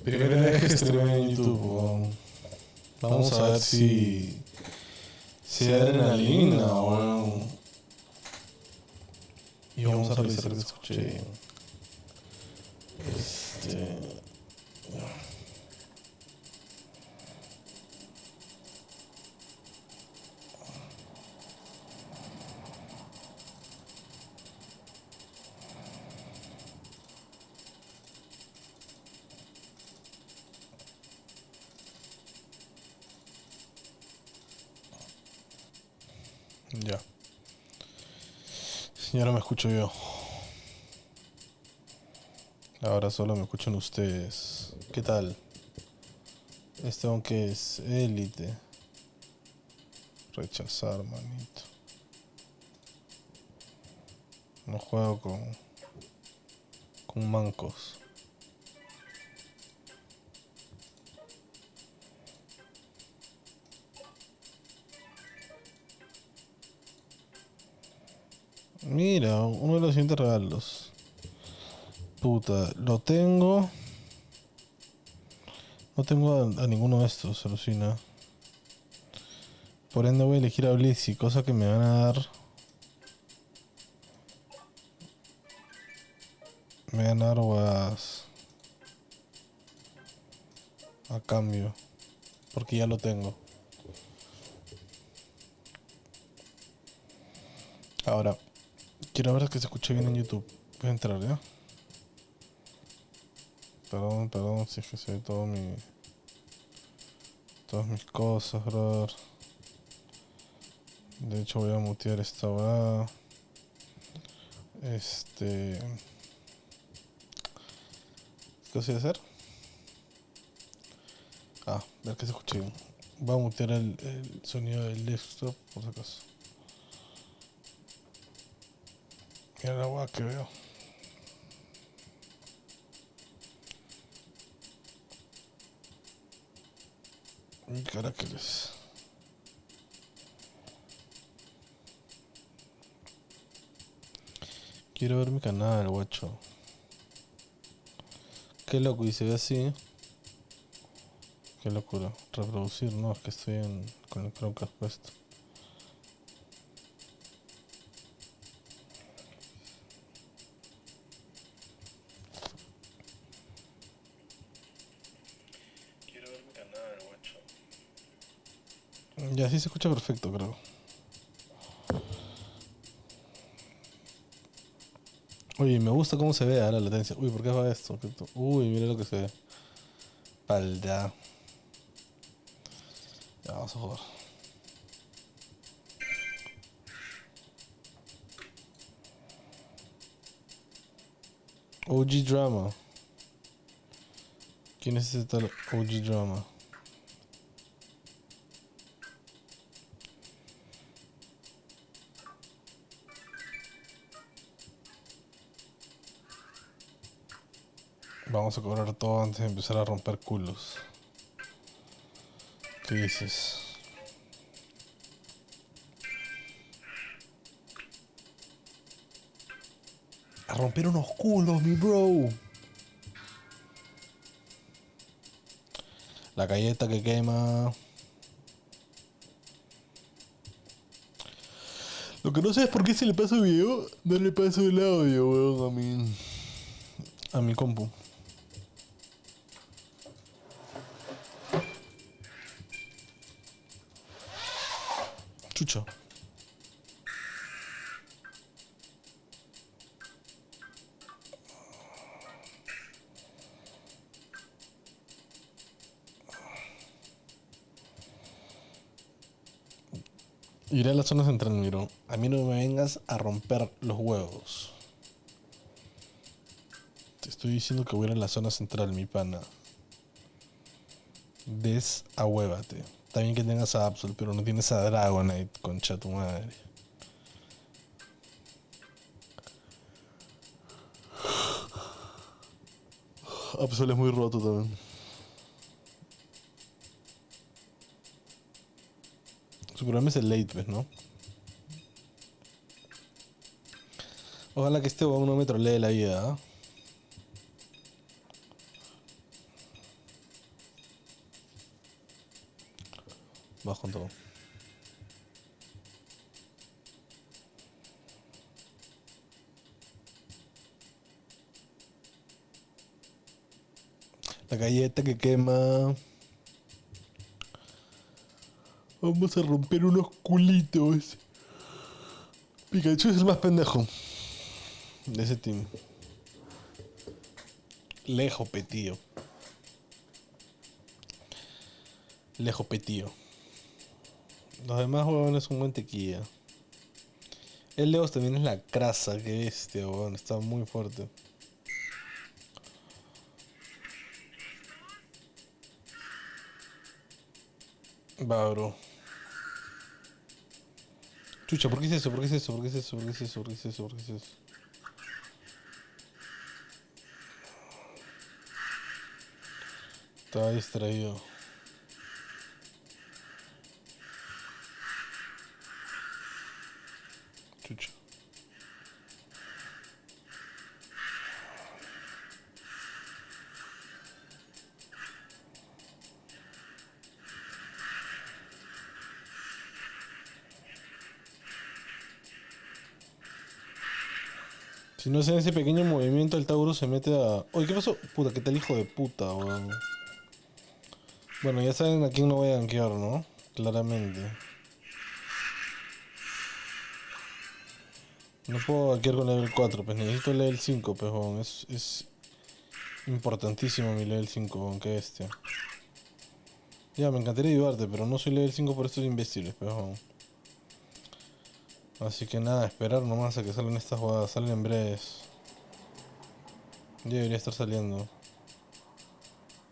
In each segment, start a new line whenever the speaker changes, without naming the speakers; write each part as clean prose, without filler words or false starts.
Primera vez que streameo en YouTube, weón. Vamos a ver si hay adrenalina, weón. Y vamos a revisar que escuché. Este. Ya. Y ahora me escucho yo. Ahora solo me escuchan ustedes. ¿Qué tal? Aunque es élite. Rechazar, manito. No juego con mancos. Mira, uno de los siguientes regalos. Puta, lo tengo. No tengo a ninguno de estos, alucina. Por ende voy a elegir a Blissey, cosa que me van a dar. Me van a dar guas a cambio. Porque ya lo tengo. Ahora, quiero ver que se escuche bien en YouTube. Voy a entrar, ¿ya? Perdón, si es que se ve todas mis cosas, brother. De hecho voy a mutear esta weá. ¿Qué voy a hacer? Ver que se escuche bien. Voy a mutear el sonido del desktop, por si acaso. Mira la weá que veo. Mi caracteres. Quiero ver mi canal, guacho. Qué loco, y se ve así. Qué locura. Reproducir, no, es que estoy con el Chromecast puesto. Quiero ver mi canal, guacho. Ya, sí se escucha perfecto, creo. Oye, me gusta cómo se ve la latencia. Uy, ¿por qué va esto? Uy, mira lo que se ve. Palda. Ya, vamos a jugar. OG Drama. ¿Quién es ese tal OG Drama? Vamos a cobrar todo antes de empezar a romper culos. ¿Qué dices? A romper unos culos, mi bro. La galleta que quema. Lo que no sé es por qué si le paso el video, no le paso el audio, weón, a mi compu. Chucho. Iré a la zona central, miro. A mí no me vengas a romper los huevos. Te estoy diciendo que voy a ir a la zona central, mi pana. Desahuévate. Está bien que tengas a Absol, pero no tienes a Dragonite, concha tu madre. Absol es muy roto también. Su problema es el late, ¿ves, no? Ojalá que este weón no me trolee la vida, ¿eh? Vas con todo. La galleta que quema. Vamos a romper unos culitos. Pikachu es el más pendejo de ese team. Lejos, petío. Lejos, petío. Los demás huevones son mantequilla. El Leos también es la crasa, que bestia, huevón. Está muy fuerte. Va, bro. Chucha, ¿por qué es eso? ¿Por qué es eso? ¿Por qué es eso? ¿Por qué es eso? ¿Por qué es eso? ¿Por qué es eso? Estaba distraído. Chucha. Si no hacen ese pequeño movimiento, el Tauro se mete a... Oye, ¿qué pasó? Puta, ¿qué tal hijo de puta, weón? Bueno, ya saben a quién no voy a gankear, ¿no? Claramente. No puedo gankear con level 4, pues necesito level 5, pues, weón. Es importantísimo mi level 5, weón. Qué bestia. Ya, me encantaría ayudarte, pero no soy level 5 por estos imbéciles, pues, weón. Así que nada, esperar nomás a que salgan estas jugadas. Salen en breves. Ya debería estar saliendo.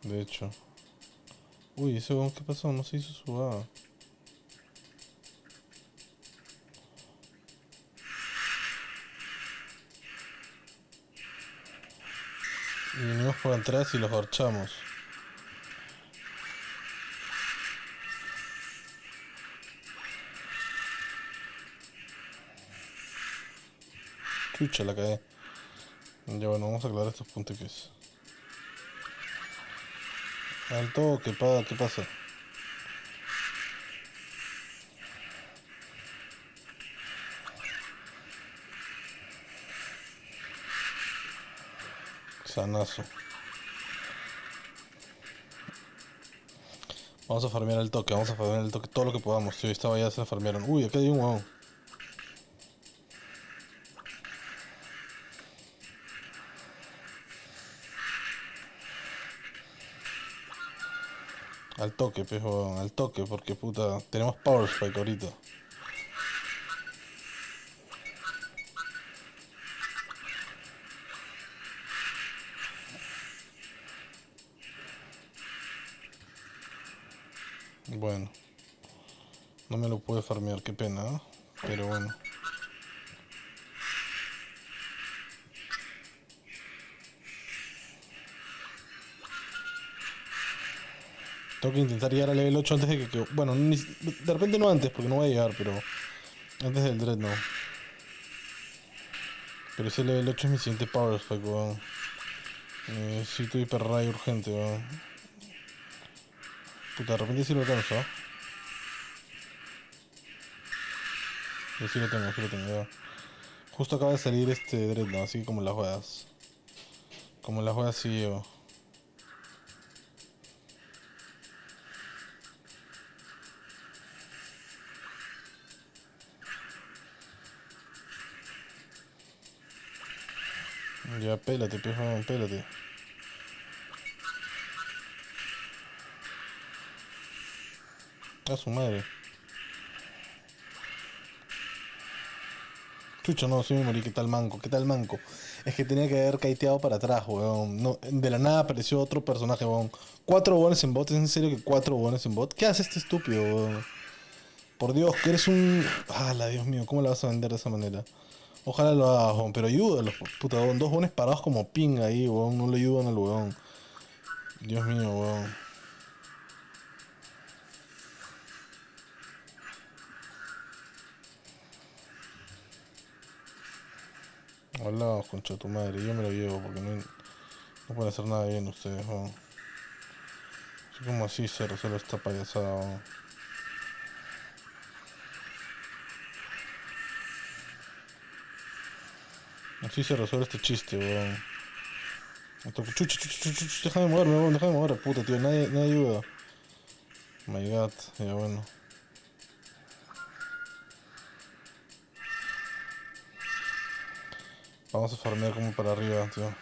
De hecho. Uy, ese weón, ¿qué pasó? No se hizo su jugada. Y venimos por atrás y los horchamos. Chucha, la cagué. Ya bueno, vamos a aclarar estos puntos. Al toque, ¿qué pasa? Sanazo. Vamos a farmear al toque, todo lo que podamos, tío. Esta ya se la farmearon. Uy, acá hay un huevón. Al toque, pues, huevón, al toque, porque puta, tenemos Power Spike ahorita. Bueno, no me lo pude farmear, qué pena, ¿eh? Pero bueno. Tengo que intentar llegar al level 8 antes de bueno, de repente no antes, porque no voy a llegar, pero antes del Dreadnought. Pero ese level 8 es mi siguiente Power Spike, weón. Necesito hiper ray urgente, weón. Puta, de repente sí lo alcanzo, ¿eh? Sí lo tengo, ya. Justo acaba de salir este Dreadnought, así como las juegas. Como las juegas sí yo. Ya, pélate, pejo, pélate. A su madre. Chucho, no, sí me morí, qué tal manco. Es que tenía que haber kiteado para atrás, weón. No, de la nada apareció otro personaje, weón. 4 bones en bot, ¿es en serio que 4 bones en bot? ¿Qué hace este estúpido, weón? Por Dios, que eres un... la Dios mío, ¿cómo la vas a vender de esa manera? Ojalá lo hagas, weón, pero ayúdalo, puta, weón. 2 bones parados como ping ahí, weón. No le ayudan al weón. Dios mío, weón. Hola, concha de tu madre, yo me lo llevo porque no pueden hacer nada bien ustedes, weón. Así como así se resuelve esta payasada, weón. Así se resuelve este chiste, weón. Déjame moverme, weón, déjame mover. Puta, tío, nadie ayuda. Oh my god, ya bueno. Vamos a farmear como para arriba, tío.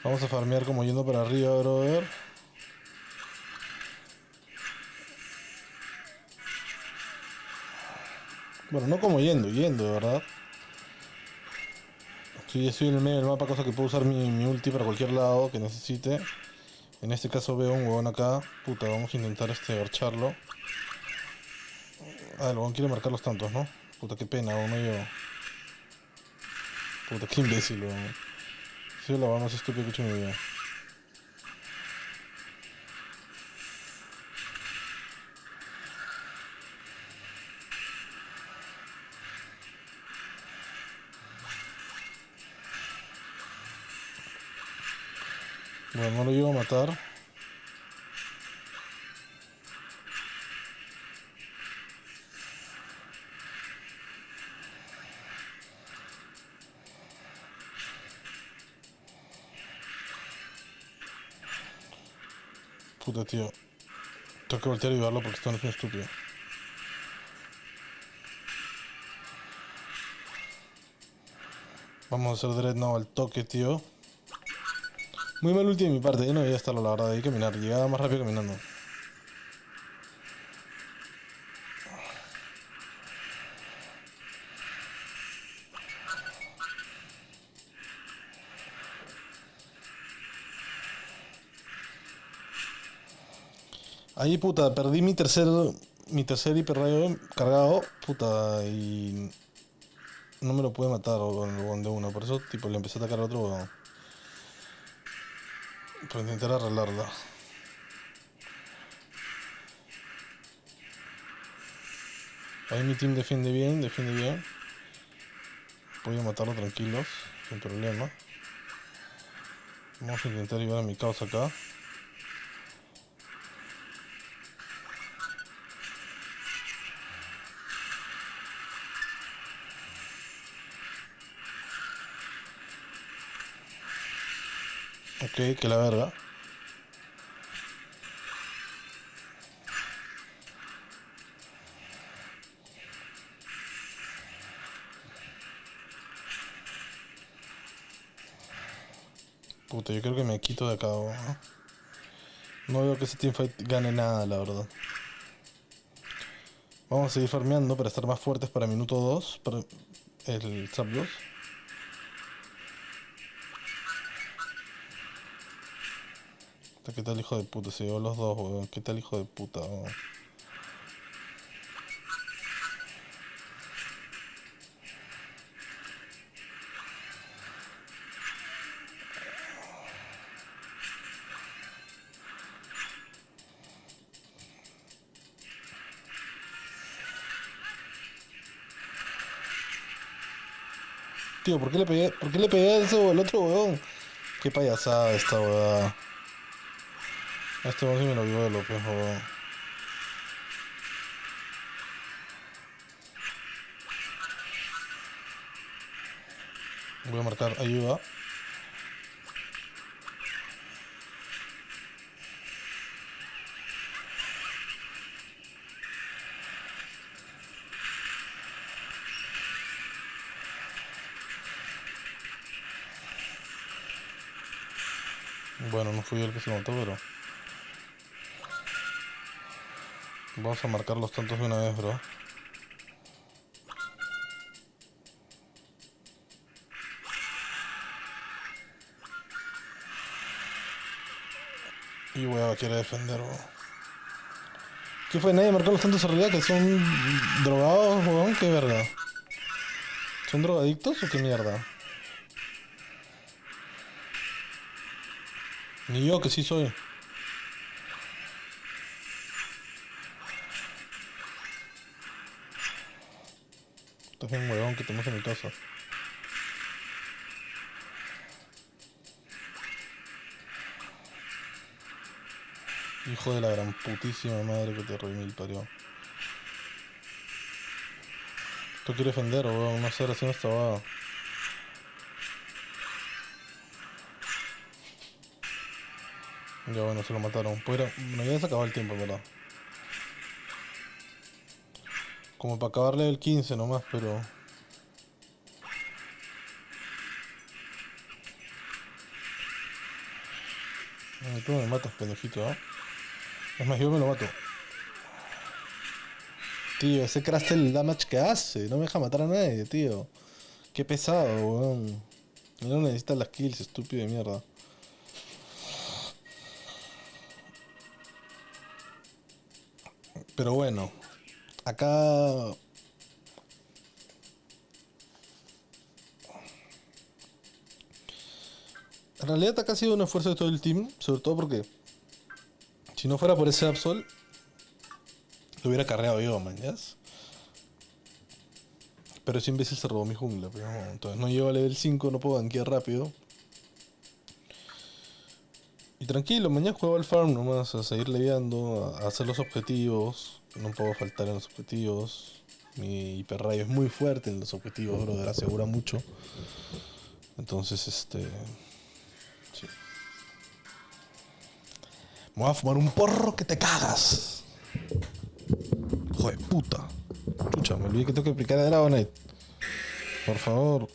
Vamos a farmear como yendo para arriba, brother. Bueno, no como yendo, ¿verdad? Estoy en el medio del mapa, cosa que puedo usar mi ulti para cualquier lado que necesite. En este caso veo un huevón acá. Puta, vamos a intentar archarlo. Ah, el huevón quiere marcar los tantos, ¿no? Puta, qué pena, uno yo. Puta, qué imbécil, huevón. Soy la huevón más estúpida que he hecho en mi vida. Bueno, no lo llevo a matar. Puta, tío. Tengo que voltear y ayudarlo porque esto no es un estúpido. Vamos a hacer Dreadnought al toque, tío. Muy mal ulti de mi parte, no debía estarlo, la verdad, hay que caminar. Llegaba más rápido caminando. Ahí, puta, perdí mi tercer hiperrayo cargado, puta, y no me lo pude matar con el huevón de uno. Por eso, tipo, le empecé a atacar al otro huevón. Para intentar arreglarla. Ahí mi team defiende bien, defiende bien. Voy a matarlo tranquilos, sin problema. Vamos a intentar ayudar a mi causa acá. Ok, que la verga. Puta, yo creo que me quito de acá, ¿no? No veo que ese teamfight gane nada, la verdad. Vamos a seguir farmeando para estar más fuertes para minuto 2, para el Zapdos. ¿Qué tal, hijo de puta? Se llevó los dos, weón. ¿Qué tal, hijo de puta, weón? Tío, ¿por qué le pegué a ese al otro weón? Qué payasada esta weón. Este weón sí me lo vio de López, weón. Voy a marcar ayuda. Bueno, no fui yo el que se mató, pero... Vamos a marcar los tantos de una vez, bro. Y weón, quiere defender, weón. ¿Qué fue? ¿Nadie marcó los tantos arriba que son drogados, weón? ¿Qué verga? ¿Son drogadictos o qué mierda? Ni yo, que sí soy. Estás bien, huevón, que tenemos en mi casa. Hijo de la gran putísima madre que te remil parió. ¿Tú quieres defender, weón? No sé, recién estaba. Ya bueno, se lo mataron. Bueno, ya se acabó el tiempo, en verdad. Como para acabarle el 15 nomás, pero. Ay, tú me matas, pendejito, ¿ah? Es más, yo me lo mato. Tío, ese crash el damage que hace. No me deja matar a nadie, tío. Qué pesado, weón. No necesitas las kills, estúpido de mierda. Pero bueno, acá. En realidad acá ha sido un esfuerzo de todo el team, sobre todo porque si no fuera por ese Absol, lo hubiera carreado yo, man, ¿ya? Pero ese imbécil se robó mi jungla, pero no, entonces no llego a level 5, no puedo gankear rápido. Y tranquilo, mañana juego al farm nomás, a seguir leveando, a hacer los objetivos. No puedo faltar en los objetivos. Mi hiperrayo es muy fuerte en los objetivos, brother, asegura mucho. Entonces, sí. Me voy a fumar un porro que te cagas. Hijo de puta. Chucha, me olvidé que tengo que aplicar a Dragonite. Por favor.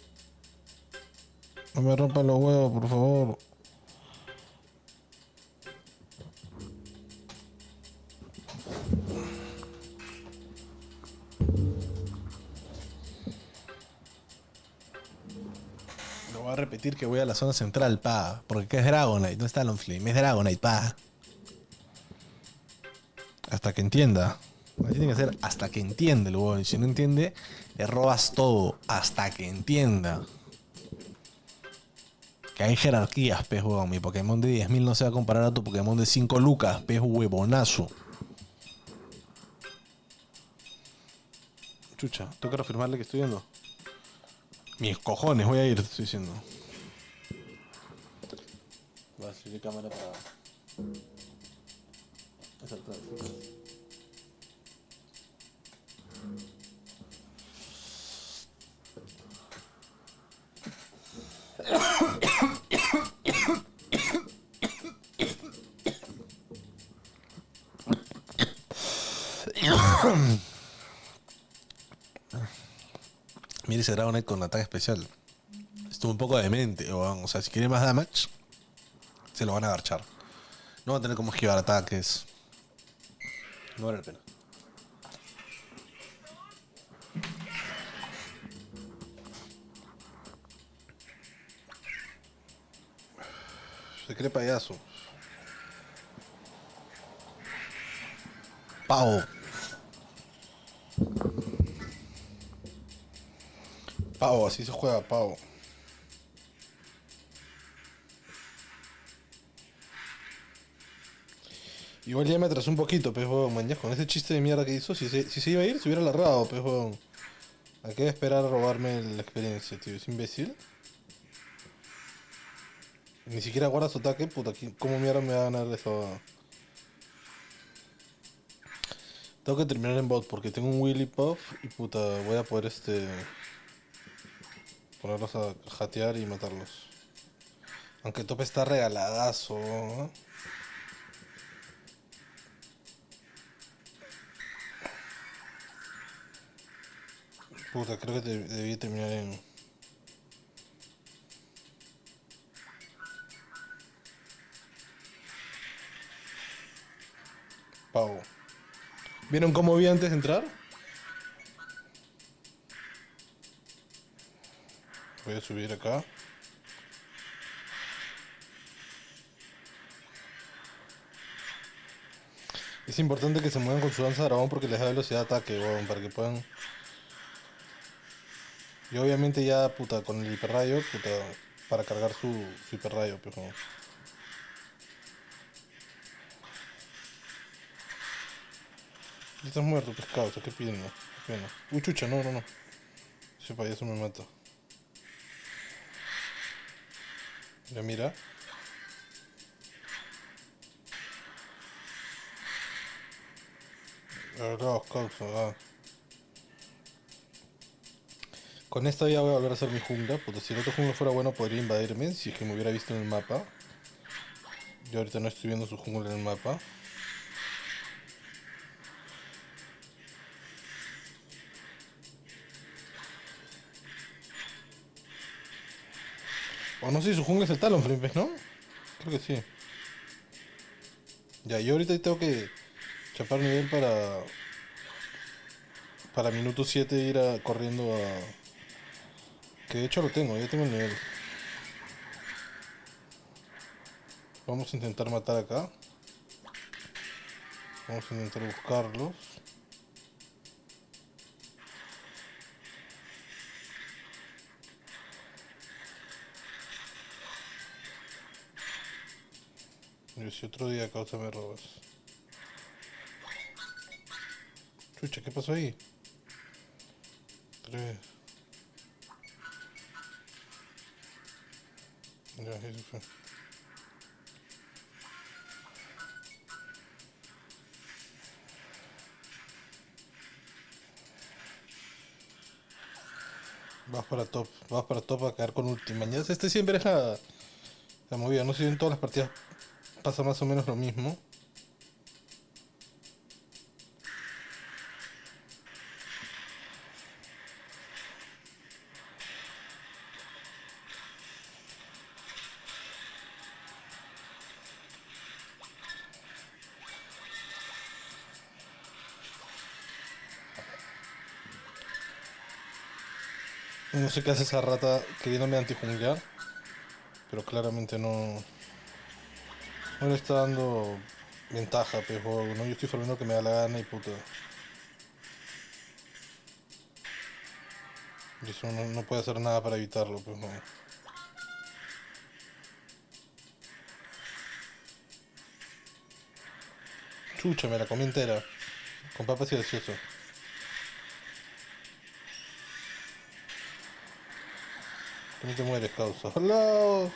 No me rompan los huevos, por favor. Lo voy a repetir que voy a la zona central, pa. Porque ¿qué es Dragonite? No está Flame, es Dragonite, pa. Hasta que entienda. Así tiene que ser hasta que entienda el huevón. Y si no entiende, le robas todo. Hasta que entienda. Que hay jerarquías, pez huevón. Mi Pokémon de 10.000 no se va a comparar a tu Pokémon de 5 lucas, pez huevonazo. Chucha, tengo que reafirmarle que estoy yendo. Mis cojones, voy a ir, te estoy diciendo. Voy a salir de cámara para. Mire ese Dragonite con ataque especial. Estuvo un poco demente, o sea, si quiere más damage, se lo van a agarchar. No va a tener como esquivar ataques. No vale la pena. Se cree payaso. Pavo. Pavo, así se juega, pavo. Igual ya me atrasó un poquito, pez huevón, mañana con ese chiste de mierda que hizo. Si se iba a ir, se hubiera largado, pez huevón. ¿A qué esperar a robarme la experiencia, tío? ¿Es imbécil? Ni siquiera guarda su ataque, puta. ¿Cómo mierda me va a ganar eso? Tengo que terminar en bot porque tengo un Willy Puff y puta, voy a poder ponerlos a jatear y matarlos. Aunque el tope está regaladazo, ¿no? Puta, creo que debí terminar en. Pavo. ¿Vieron cómo vi antes de entrar? Voy a subir acá. Es importante que se muevan con su danza dragón porque les da velocidad de ataque, weón, para que puedan. Y obviamente ya, puta, con el hiperrayo, puta, para cargar su hiperrayo, pero. Ya estás muerto, pescado, ¿estás qué pidiendo? ¿Qué pidiendo? Uy, chucha, no, no, no. Ese payaso me mata. Ya mira. No, causa, ah. Con esta ya voy a volver a hacer mi jungla, porque si el otro jungla fuera bueno podría invadirme, si es que me hubiera visto en el mapa. Yo ahorita no estoy viendo su jungla en el mapa. O no sé si su jungla es el Talonflame, ¿ves, no? Creo que sí. Ya, yo ahorita tengo que chapar nivel para minuto 7 ir corriendo a... Que de hecho lo tengo, ya tengo el nivel. Vamos a intentar matar acá. Vamos a intentar buscarlos. Y si otro día causa me robas. Chucha, ¿qué pasó ahí? 3. Ya, eso fue. Vas para top a caer con última. Ya, este siempre es la movida. No sé si en todas las partidas pasa más o menos lo mismo. No sé qué hace esa rata queriéndome antijunglear, pero claramente no le está dando ventaja, pero juego, ¿no? Yo estoy farmeando que me da la gana y puta. Y eso no puede hacer nada para evitarlo, pues no. Chucha, me la comí entera. Con papas y delicioso. También te mueres, causa. ¡Hola!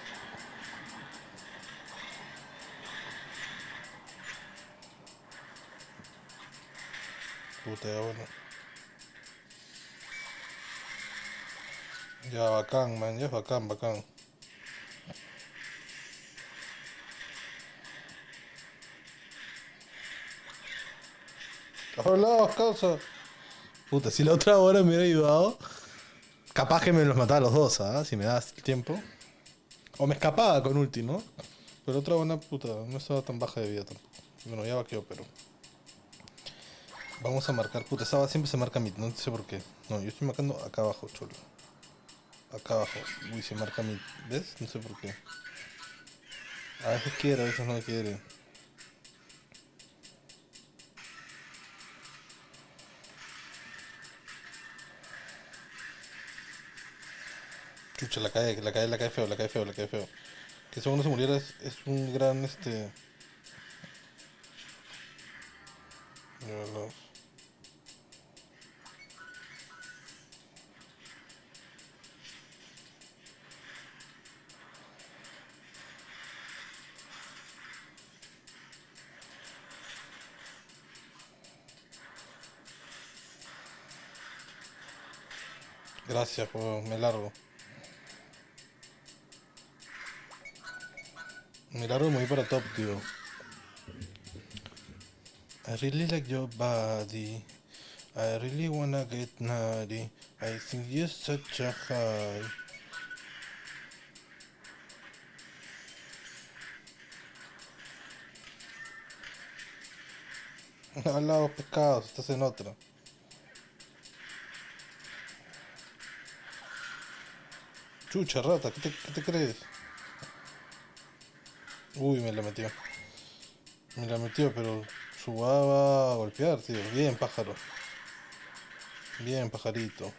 Puta, ya bueno. Ya bacán, man, ya es bacán, bacán. ¡Hola, causa! Puta, si la otra hora me hubiera ayudado, capaz que me los mataba a los dos, ¿ah? Si me das tiempo. O me escapaba con último. Pero otra buena puta, no estaba tan baja de vida tampoco. Bueno, ya vaqueó, pero. Vamos a marcar, puta, esa siempre se marca mid, no sé por qué. No, yo estoy marcando acá abajo, cholo. Acá abajo. Uy, se marca mid. ¿Ves? No sé por qué. A veces quiere, a veces no quiere. Chucha, la cae feo, la cae feo, la cae feo. Que ese uno se muriera es un gran de verdad. Gracias, weón, me largo. Me largo muy para top, tío. I really like your body. I really wanna get naughty. I think you're such a high. Al lado pescados, estás en otra. Chucha rata, qué te crees? Uy, me la metió. Me la metió, pero su guada va a golpear, tío. Bien, pájaro. Bien, pajarito.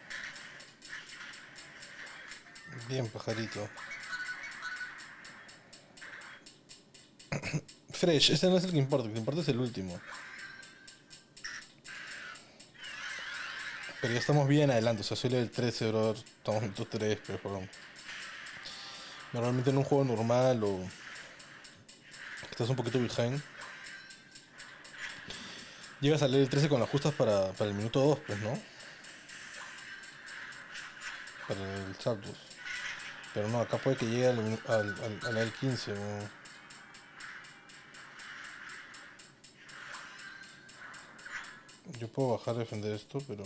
Bien, pajarito. Fresh, ese no es el que importa, el que importa es el último. Pero ya estamos bien adelante, o sea, soy el 13, bro. Estamos en top 3, pero juego. Normalmente en un juego normal o estás un poquito behind, Llega a salir el 13 con las justas para el minuto 2 pues, ¿no? Para el Zapdos. Pero no, acá puede que llegue al 15, weón. Yo puedo bajar a defender esto, pero...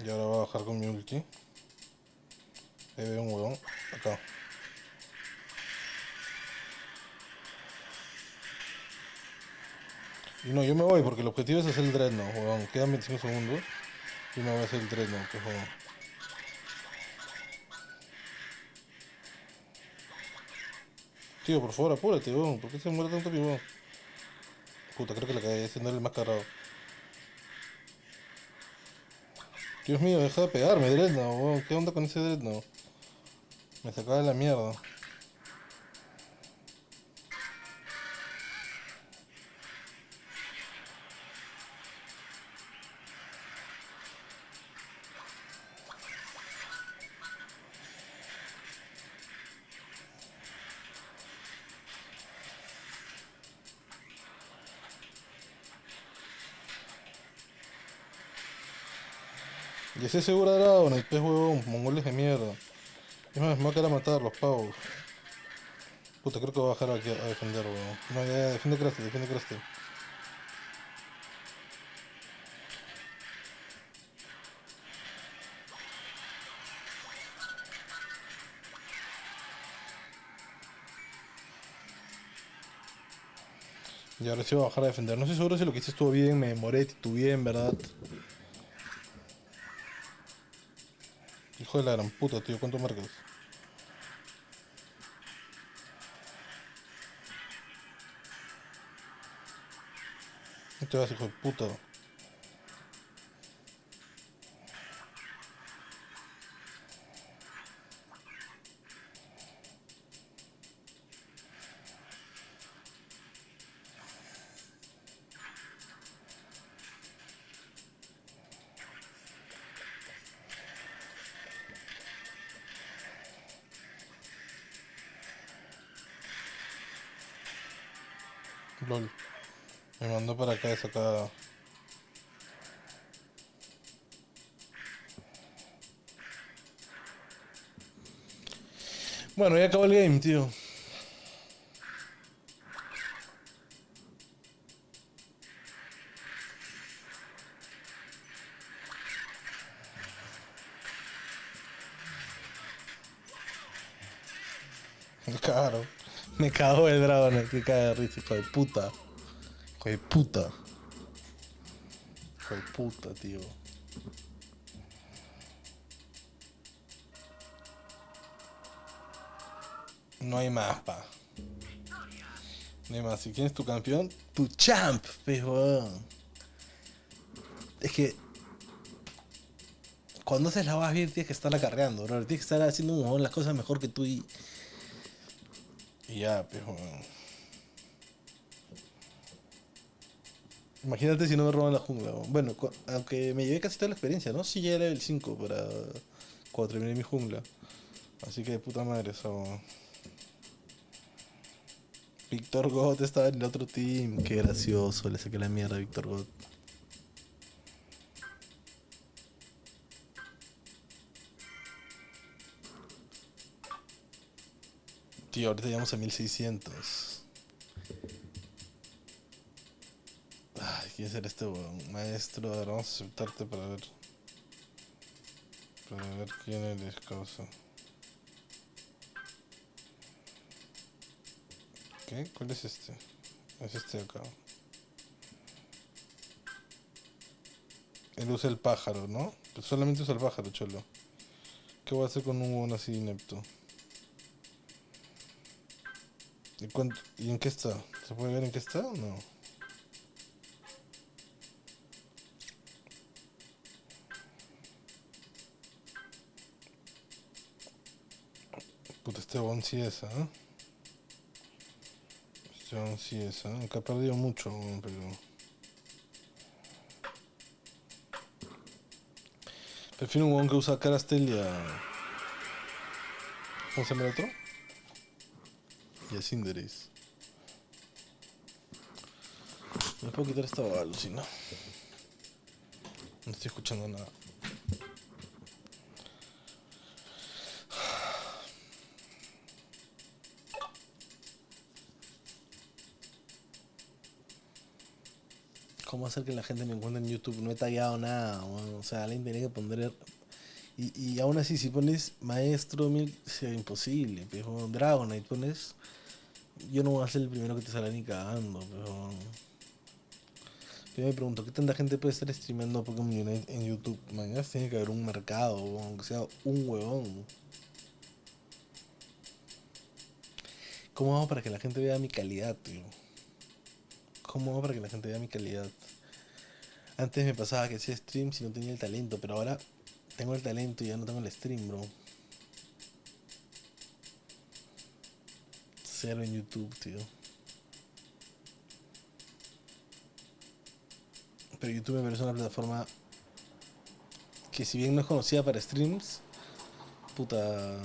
Y ahora voy a bajar con mi ulti. Ahí veo un huevón. Acá. Y no, yo me voy porque el objetivo es hacer el Dreadnought, huevón. Quedan 25 segundos. Y me voy a hacer el Dreadnought, pues, huevón. Tío, por favor, apúrate, huevón. ¿Por qué se muere tanto mi huevón? Puta, creo que le caí. Ese no era el más cargado. Dios mío, deja de pegarme, Dreadnought, huevón. ¿Qué onda con ese Dreadnought? Me sacaba de la mierda. Y ese seguro Dragonite, pez huevón, mongoles de mierda. Es más, me va a quedar a matar los pavos. Puta, creo que voy a bajar aquí a defender, weón. No, ya, defiende Craster, defiende Craster. Y ahora sí voy a bajar a defender. No estoy seguro si lo que hice estuvo bien, me demoré, titubeé, en verdad. Hijo de la gran puta, tío, ¿cuánto marcas? No te vas, hijo de puta. LOL. Me mandó para acá esa acá. Bueno, ya acabó el game, tío. Claro. Me cagó el dragón, que caga de risa, hijo de puta. Hijo de puta. Hijo de puta, tío. No hay más, pa. No hay más. Si quieres tu campeón, tu champ, pues, weón. Es que cuando haces la vas bien tienes que estarla carreando, bro. Tienes que estar haciendo un huevón las cosas mejor que tú y ya, pues, weón. Imagínate si no me roban la jungla, weón. Bueno, aunque me llevé casi toda la experiencia, ¿no? Sí llegué a level 5 para cuando terminé mi jungla. Así que de puta madre eso, weón. Víctor God estaba en el otro team. Qué gracioso, le saqué la mierda a Víctor God. Tío, ahorita llegamos a 1600. Ay, ¿quién será este weón? Maestro, a ver, vamos a aceptarte para ver. Para ver quién eres, causa. ¿Qué? ¿Cuál es este? Es este de acá. Él usa el pájaro, ¿no? Pues solamente usa el pájaro, cholo. ¿Qué voy a hacer con un huevón así inepto? ¿Y en qué está? ¿Se puede ver en qué está o no? Puta, este huevón sí es, ¿ah? Este huevón sí es, ¿ah? Acá ha perdido mucho, pero Prefiero un huevón que usa Crastel y a... ¿Cómo se llama el otro? Y a Cinderace. Me puedo quitar esta bala, si no. No estoy escuchando nada. ¿Cómo hacer que la gente me encuentre en YouTube? No he tallado nada, bueno. O sea, alguien tiene que poner... Y aún así, si pones Maestro, sea imposible. Pero Dragonite pones... Yo no voy a ser el primero que te salga ni cagando, pero... Yo me pregunto, ¿qué tanta gente puede estar streameando Pokémon Unite en YouTube? Mañana tiene que haber un mercado, aunque sea un huevón. ¿Cómo hago para que la gente vea mi calidad, tío? ¿Cómo hago para que la gente vea mi calidad? Antes me pasaba que hacía streams y no tenía el talento, pero ahora tengo el talento y ya no tengo el stream, bro. Cero en YouTube, tío. Pero YouTube me parece una plataforma que, si bien no es conocida para streams, puta...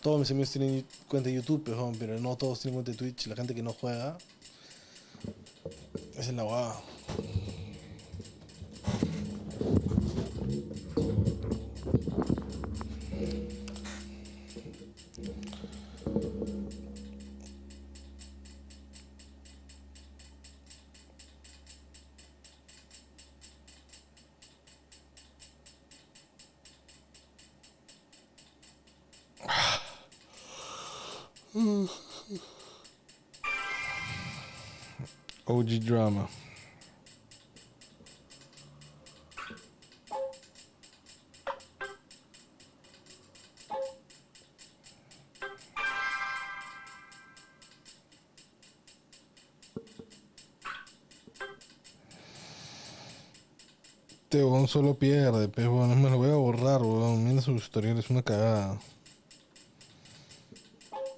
Todos mis amigos tienen cuenta de YouTube, pero no todos tienen cuenta de Twitch. La gente que no juega, esa es la guada. OG drama. Este weón solo pierde, pero bueno, me lo voy a borrar, weón. Mira su historial, es una cagada.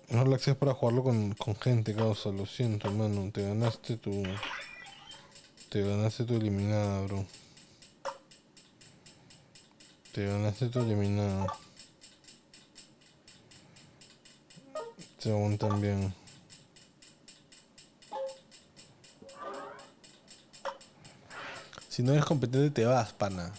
No lo acceso para jugarlo con gente, causa. Lo siento, hermano. Te ganaste tu eliminada, bro. Te ganaste tu eliminada. Según también. Si no eres competente, te vas, pana.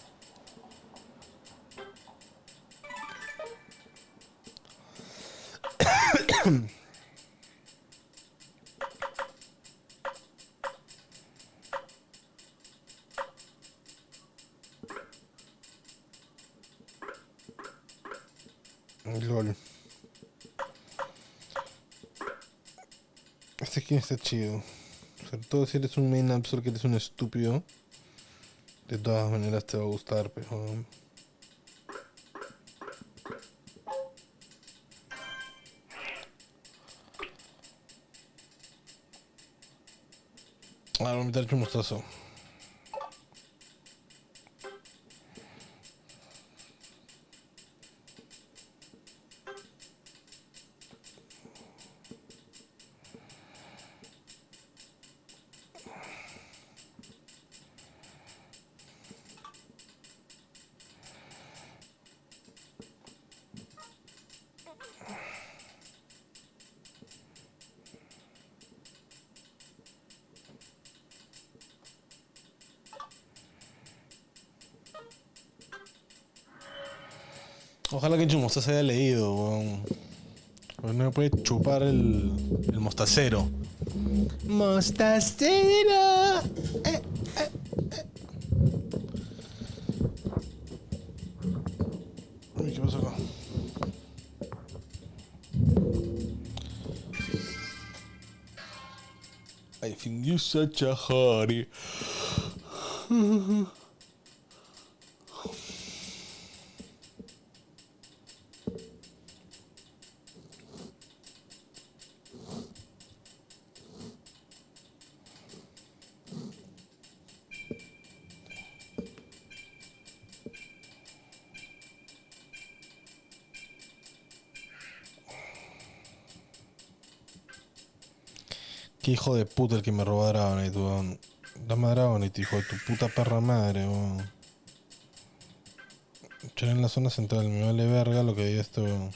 LOL. Este skin está chido. Sobre todo si eres un main absol, que eres un estúpido. De todas maneras te va a gustar, pero... Ahora voy a meter un mostazo. Ojalá que Chumosta se haya leído, weón. Porque no me puede chupar el mostacero. ¡Mostacero! Eh. Uy, ¿qué pasó acá? I think you're such a hottie. Qué hijo de puta el que me robó a Dragonite, weón. Dame a Dragonite, hijo de tu puta perra madre, weón. Luchar en la zona central, me vale verga lo que diga esto, weón.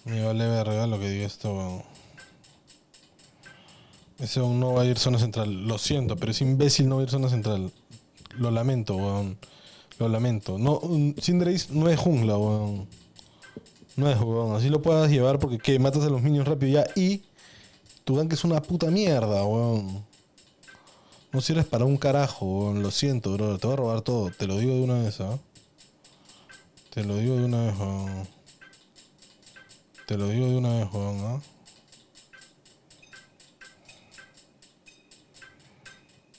Me vale verga lo que diga esto, weón. Ese weón no va a ir zona central. Lo siento, pero es imbécil no ir zona central. Lo lamento, weón. Lo lamento. No, Cinderace no es jungla, weón. No es, weón. Así lo puedas llevar porque ¿qué? Matas a los minions rápido ya y tu gank es una puta mierda, weón. No sirves para un carajo, weón. Lo siento, bro. Te voy a robar todo. Te lo digo de una vez, ¿ah? Te lo digo de una vez, weón. Te lo digo de una vez, weón, ¿ah?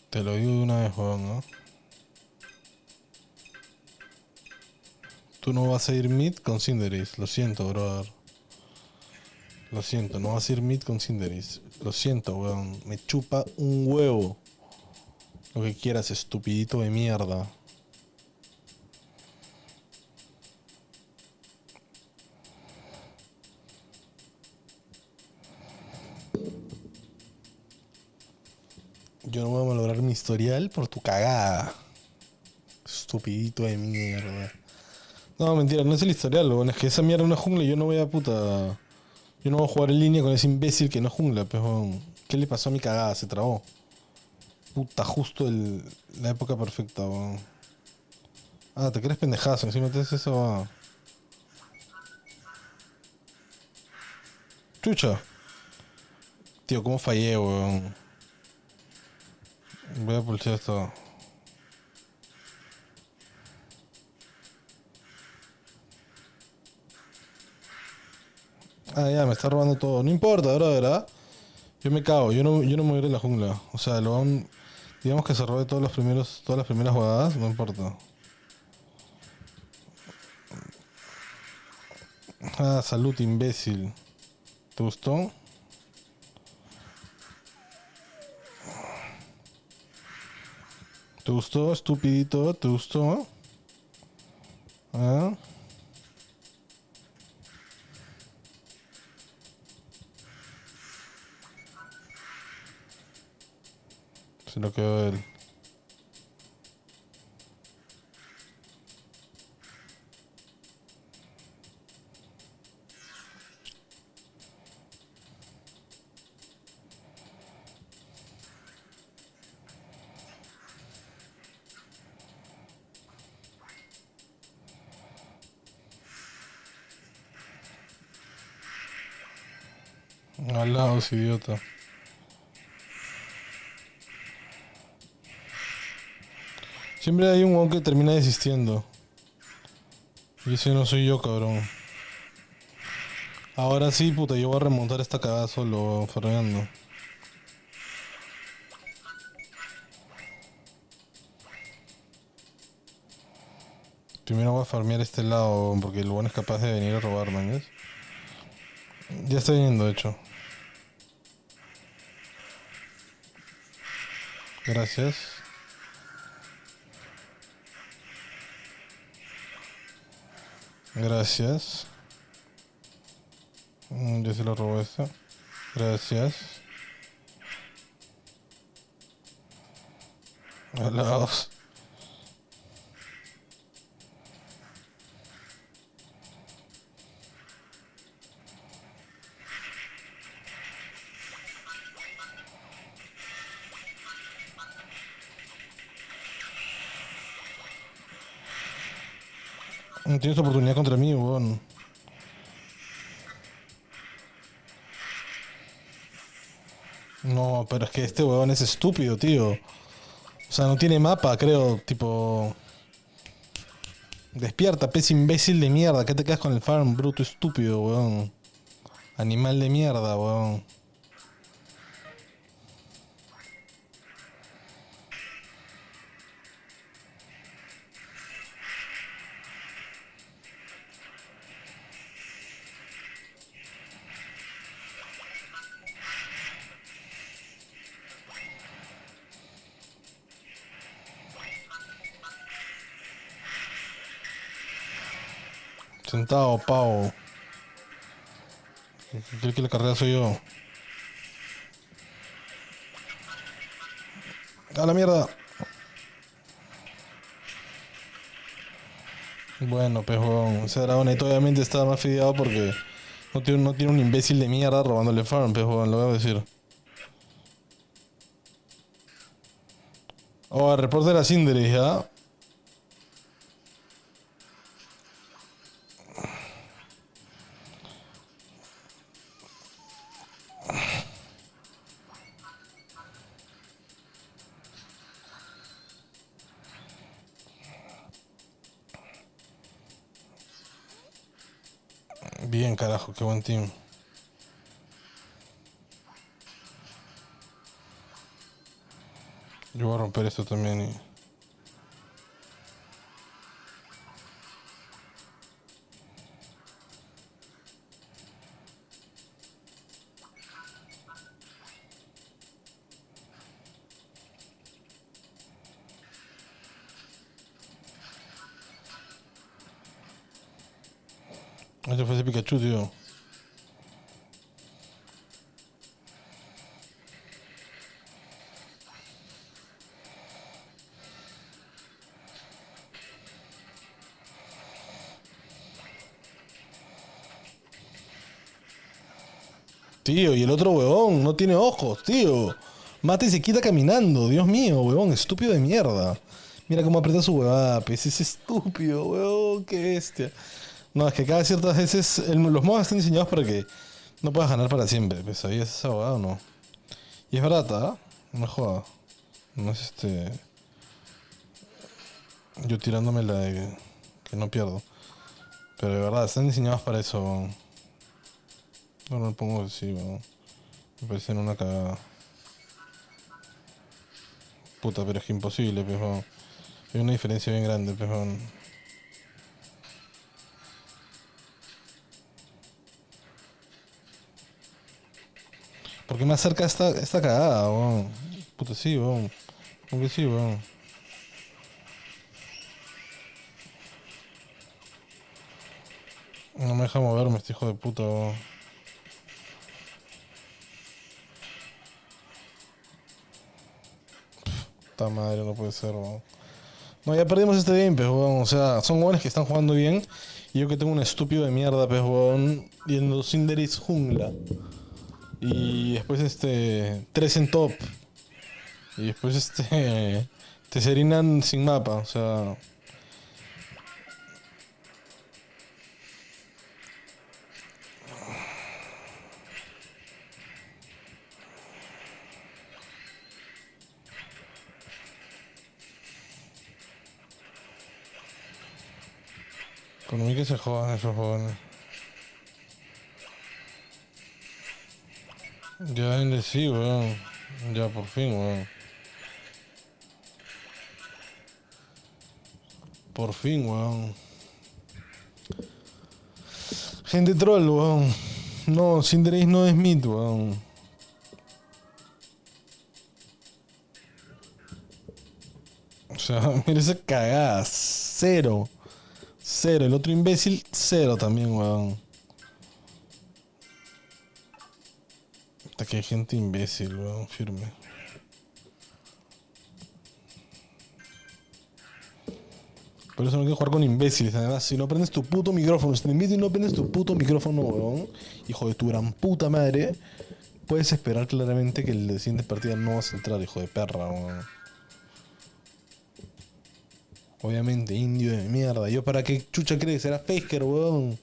Te lo digo de una vez, weón, ¿ah? Tú no vas a ir mid con Cinderace. Lo siento, brother. Lo siento, no vas a ir mid con Cinderace. Lo siento, weón. Me chupa un huevo. Lo que quieras, estupidito de mierda. Yo no voy a malograr mi historial por tu cagada. Estupidito de mierda. No, mentira, no es el historial, weón. Es que esa mierda es una jungla y yo no voy a puta. Yo no voy a jugar en línea con ese imbécil que no es jungla, pues, weón. ¿Qué le pasó a mi cagada? Se trabó. Puta, justo la época perfecta, weón. Ah, te crees pendejazo, encima te haces eso, weón. Chucha. Tío, ¿cómo fallé, weón? Voy a pulsar esto. Ah, ya, me está robando todo. No importa, bro, ¿verdad? Yo me cago, yo no me voy a ir a la jungla. O sea, digamos que se robe todas las primeras jugadas, no importa. Ah, salud, imbécil. ¿Te gustó? ¿Te gustó, estupidito? ¿Te gustó? ¿Ah? Se lo quedó él. Al lado, ese idiota. Siempre hay un weón que termina desistiendo. Y ese no soy yo, cabrón. Ahora sí, puta, yo voy a remontar esta cagada solo, Fernando. Primero voy a farmear este lado, porque el weón es capaz de venir a robarme, ¿ves? Ya está viniendo, de hecho. Gracias. Gracias. Yo se lo robo esto. Gracias. Alaos. No tienes oportunidad contra mí, weón. No, pero es que este weón es estúpido, tío. O sea, no tiene mapa, creo, tipo... Despierta, pez imbécil de mierda. ¿Qué te quedas con el farm, bruto estúpido, weón? Animal de mierda, weón. Sentado, pavo. ¿Crees que la carrera soy yo? ¡A la mierda! Bueno, pues, weón. Ese Dragonite obviamente está más fideado porque no tiene un imbécil de mierda robándole farm, pues, weón, lo voy a decir. Oh, el reporte de la Cinderis, ¿ya? Bien, carajo, qué buen team. Yo voy a romper esto también y... Este fue ese Pikachu, tío. Tío, y el otro huevón no tiene ojos, tío. Mata y se quita caminando. Dios mío, huevón, estúpido de mierda. Mira cómo aprieta su huevada, pues es estúpido, huevón, qué bestia. No, es que cada ciertas veces los mods están diseñados para que no puedas ganar para siempre. Pues ¿sabías esa huevada o no? Y es barata, ¿ah? No me joda. No es yo tirándome la de que no pierdo. Pero de verdad, están diseñados para eso, huevón. No, no me pongo así, huevón. Me parecen una cagada. Puta, pero es que imposible, pues, huevón. Hay una diferencia bien grande, pues, huevón. ¿Por qué me acerca esta cagada, weón? Puta, sí, weón. ¿Cómo que sí, weón? No me deja moverme este hijo de puta, weón. Puta madre, no puede ser, weón. No, ya perdimos este game, pues, weón. O sea, son weones que están jugando bien. Y yo que tengo un estúpido de mierda, pues, weón. Yendo Cinderis jungla. Y después tres en top. Y después Teserinan sin mapa, o sea. Por mí que se jodan esos jóvenes. Ya, sí, weón. Ya, por fin, weón. Por fin, weón. Gente troll, weón. No, Cinderace no es mid, weón. O sea, mira esa cagada. Cero. Cero. El otro imbécil, cero también, weón. Hasta que hay gente imbécil, weón. Firme. Por eso no hay que jugar con imbéciles. Además, si no prendes tu puto micrófono, si te invito y no prendes tu puto micrófono, weón. Hijo de tu gran puta madre. Puedes esperar claramente que el de siguiente partida no vas a entrar, hijo de perra, weón. Obviamente, indio de mierda. ¿Yo para qué chucha crees? Era faker, weón.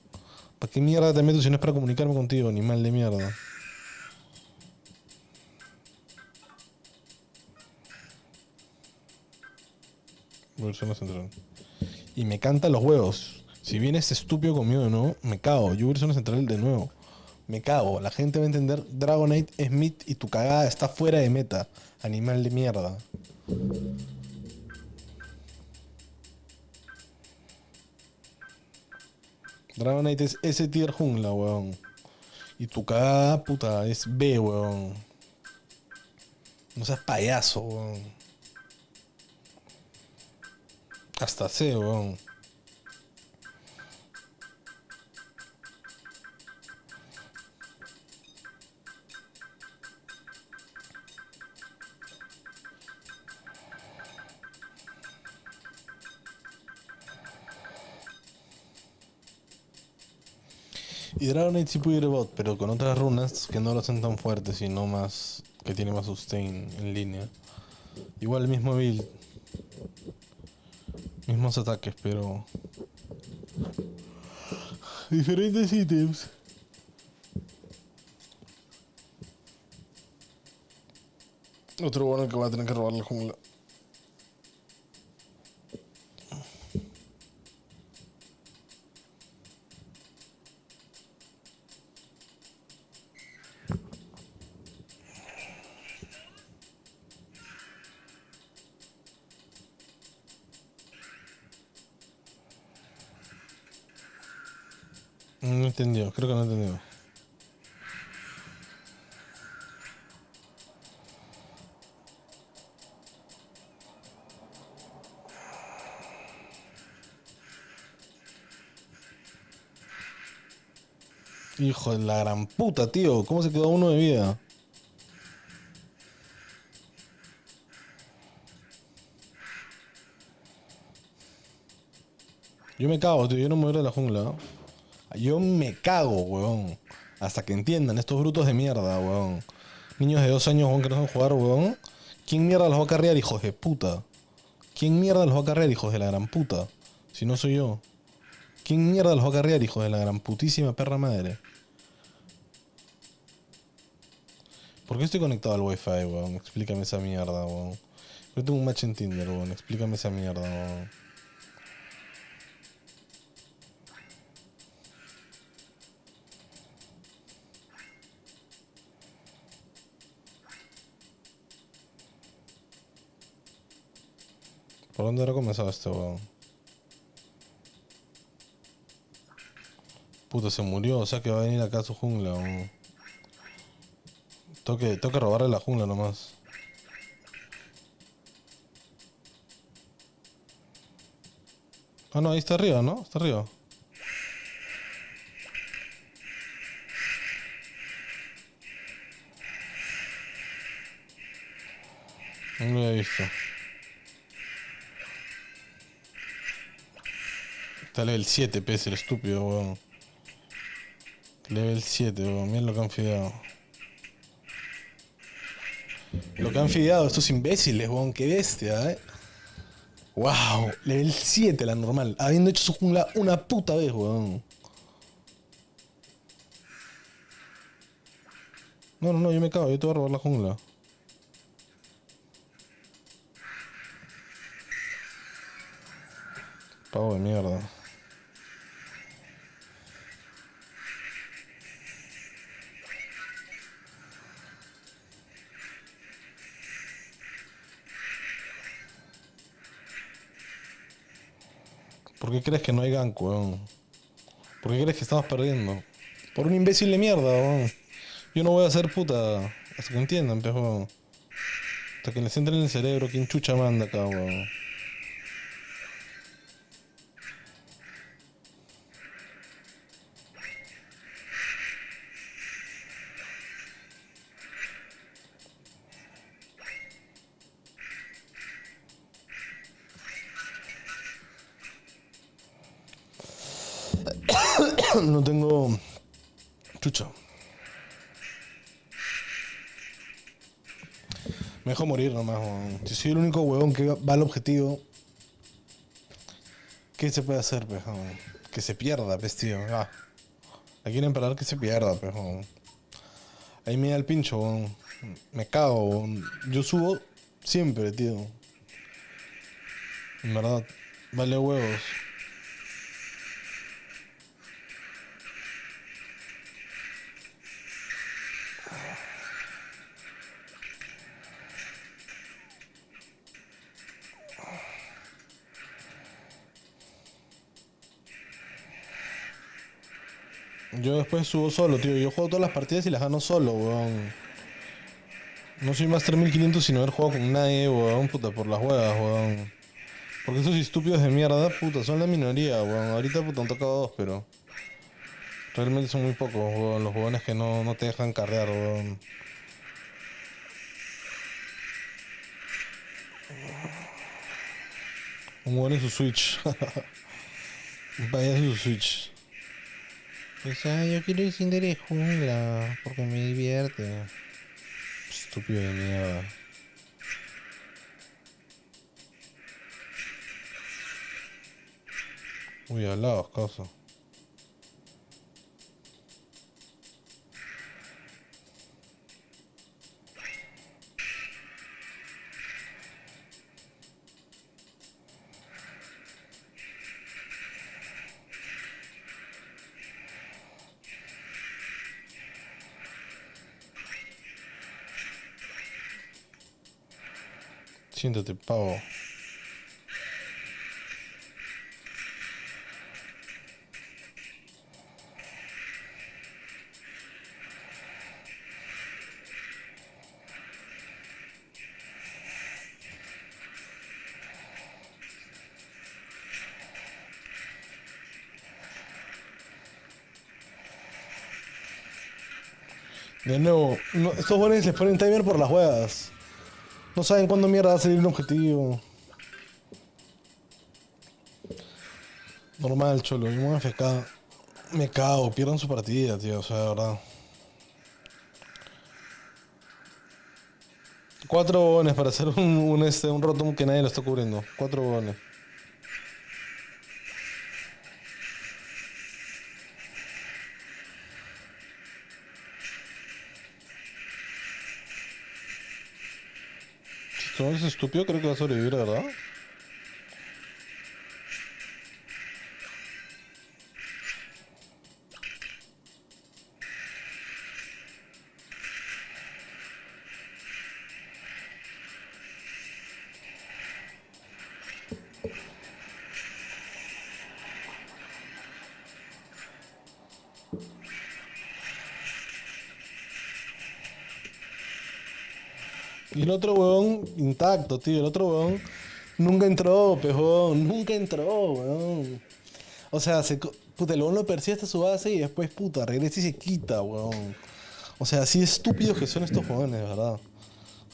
¿Para qué mierda te meto si no es para comunicarme contigo, animal de mierda? Zona central. Y me cantan los huevos. Si viene este estúpido conmigo de nuevo, me cago. Yo voy a zona central de nuevo. Me cago. La gente va a entender. Dragonite es mid y tu cagada está fuera de meta. Animal de mierda. Dragonite es S tier jungla, weón. Y tu cagada, puta, es B, weón. No seas payaso, weón. Hasta C, weón. Y Dragonite sí puede ir bot, pero con otras runas que no lo hacen tan fuerte, sino más. Que tiene más sustain en línea. Igual el mismo build, mismos ataques, pero. Diferentes ítems. Otro bueno que va a tener que robar la jungla. No entendió, creo que no entendió. Hijo de la gran puta, tío. ¿Cómo se quedó uno de vida? Yo me cago, tío. Yo no me voy de la jungla, ¿no? Yo me cago, weón. Hasta que entiendan, estos brutos de mierda, weón. Niños de 2 años, weón, que no saben jugar, weón. ¿Quién mierda los va a carrear, hijos de puta? ¿Quién mierda los va a carrear, hijos de la gran puta? Si no soy yo. ¿Quién mierda los va a carrear, hijos de la gran putísima perra madre? ¿Por qué estoy conectado al wifi, weón? Explícame esa mierda, weón. Yo tengo un match en Tinder, weón. Explícame esa mierda, weón. ¿Por dónde habrá comenzado este, weón? Puta, se murió, o sea que va a venir acá a su jungla, weón. Tengo que robarle la jungla nomás. Ah, no, ahí está arriba, ¿no? Está arriba. No lo había visto. Está level 7, pese el estúpido, weón. Level 7, weón. Miren lo que han fideado. Lo que han fideado estos imbéciles, weón. Qué bestia, Wow, level 7 la normal. Habiendo hecho su jungla una puta vez, weón. No, no, no, yo me cago, yo te voy a robar la jungla. Pavo de mierda. ¿Por qué crees que no hay gank, weón? ¿Por qué crees que estamos perdiendo? Por un imbécil de mierda, weón. Yo no voy a hacer puta. Hasta que entiendan, pues, weón. Hasta que les entre en el cerebro quién chucha manda acá, weón. No tengo. Chucha. Me dejo morir nomás, weón. Si soy el único huevón que va al objetivo, ¿qué se puede hacer, pues, weón? Que se pierda, pues, tío. Ah, aquí quieren emperador que se pierda, pues, weón. Ahí me da el pincho, weón. Me cago, weón. Yo subo siempre, tío. En verdad, vale huevos. Yo después subo solo, tío. Yo juego todas las partidas y las gano solo, weón. No soy Master 1500 sin haber jugado con nadie, weón. Puta, por las huevas, weón. Porque esos estúpidos de mierda, puta, son la minoría, weón. Ahorita, puta, han tocado dos, pero realmente son muy pocos, weón. Los huevones que no te dejan carrear, weón. Un huevón en su Switch. Un payaso en su Switch. Dice, "Ay, yo quiero ir sin jungla porque me divierte". Estúpido de mierda. Uy, al lado, causa. Siéntate, pavo. De nuevo, estos buenos les ponen timer por las huevas. No saben cuándo mierda va a salir un objetivo. Normal, cholo. Yo me voy a FK. Me cago, pierdan su partida, tío. O sea, de verdad. 4 bobones para hacer un rotom que nadie lo está cubriendo. 4 bobones. Si tú eres estúpido, creo que va a sobrevivir, ¿verdad? Y el otro huevón intacto, tío. El otro huevón nunca entró, pejón. Nunca entró, huevón. O sea, puta, el huevón lo persigue hasta su base y después, puta, regresa y se quita, huevón. O sea, así estúpidos que son estos jóvenes, ¿verdad?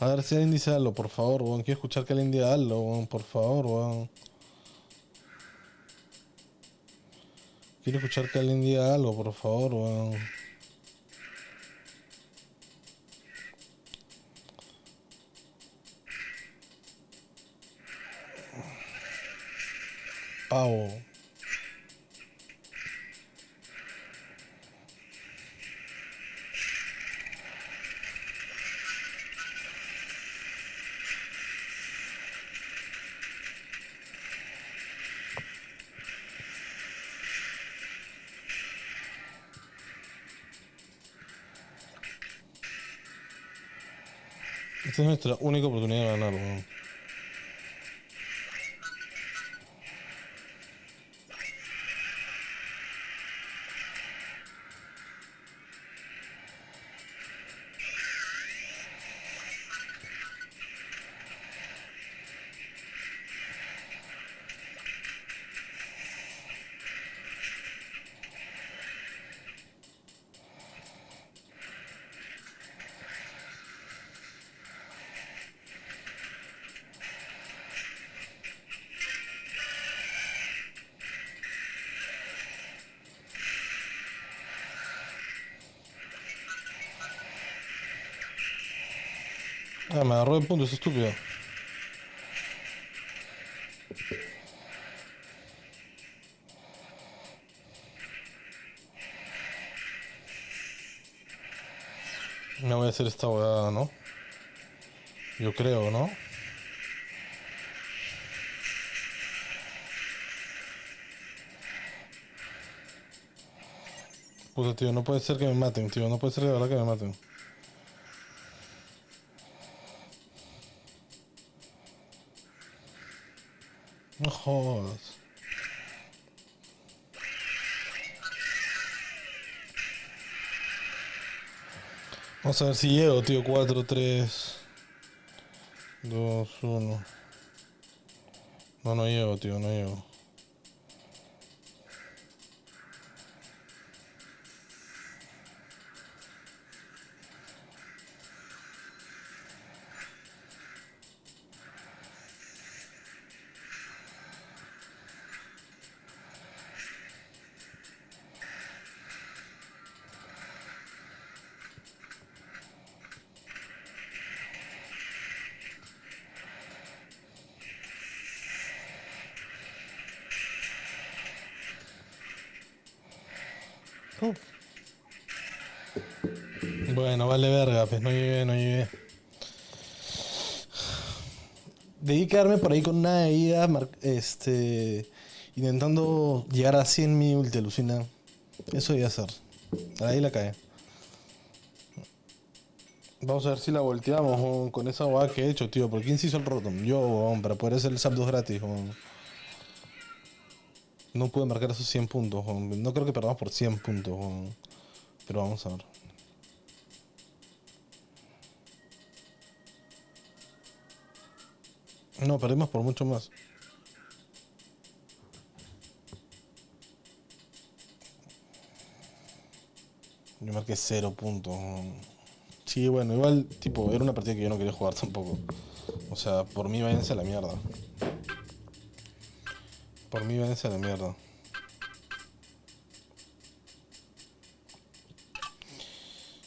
A ver si alguien dice algo, por favor, weón. Quiero escuchar que alguien diga algo, weón. Por favor, weón. Quiero escuchar que alguien diga algo, por favor, weón. Pavo. Esta es nuestra única oportunidad de ganar, weón. Ah, me agarró el punto, es estúpido. No voy a hacer esta weá, ¿no? Yo creo, ¿no? Puta, tío, no puede ser que me maten, tío. No puede ser de verdad que me maten. No jodas. Vamos a ver si llego, tío. 4, 3, 2, 1. No, no llego, tío, no llego. Bueno, vale verga, pues no llegué, no llegué. Debí quedarme por ahí con una de vida, intentando llegar a 100 mi ulti, alucina. Eso debía hacer. Ahí la cae. Vamos a ver si la volteamos con esa guada que he hecho, tío. ¿Por quién se hizo el Rotom? Yo, para poder hacer el Zapdos gratis. No pude marcar esos 100 puntos. No creo que perdamos por 100 puntos. Pero vamos a ver. No, perdimos por mucho más. Yo marqué 0 puntos. Sí, bueno, igual, tipo, era una partida que yo no quería jugar tampoco. O sea, por mí váyanse a la mierda. Por mí váyanse a la mierda.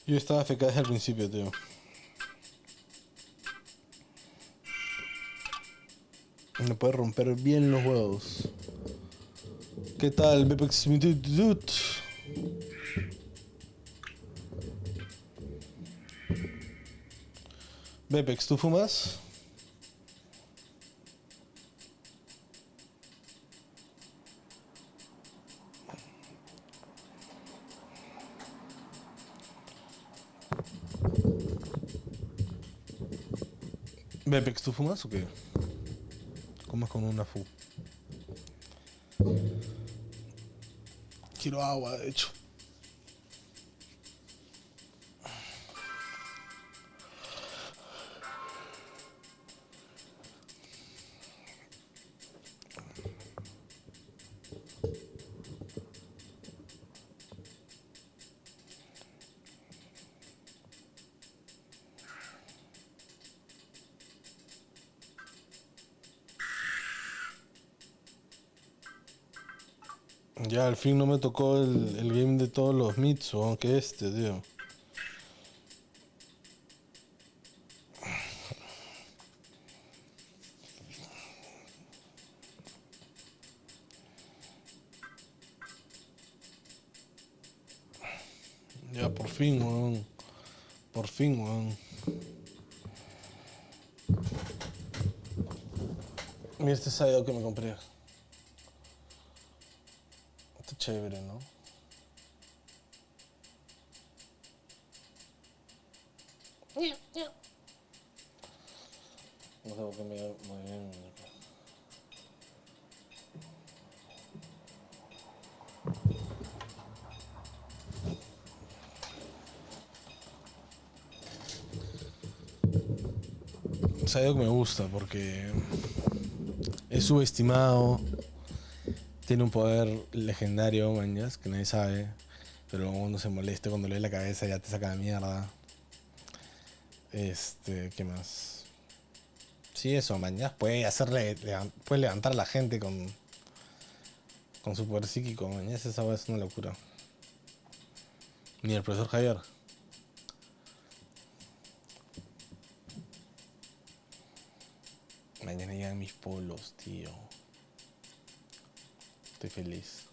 Yo estaba FK desde el principio, tío. Me puede romper bien los huevos. ¿Qué tal, Bepex? Bepex, ¿tú fumas? Bepex, ¿tú fumas o qué? Comas con una fu. Quiero agua, de hecho. Ya, al fin no me tocó el game de todos los mids, aunque tío. Ya, por fin, weón. Por fin, weón. Mira este side que me compré. Está chévere, ¿no? No sé por qué me muy bien. Side me gusta porque es subestimado. Tiene un poder legendario, mañas, que nadie sabe. Pero luego uno se molesta cuando le ve la cabeza, ya te saca de mierda. ¿Qué más? Sí, eso, mañas puede puede levantar a la gente con su poder psíquico, mañas, esa weá es una locura. Ni el profesor Javier. Mañana llegan mis polos, tío. Estoy feliz.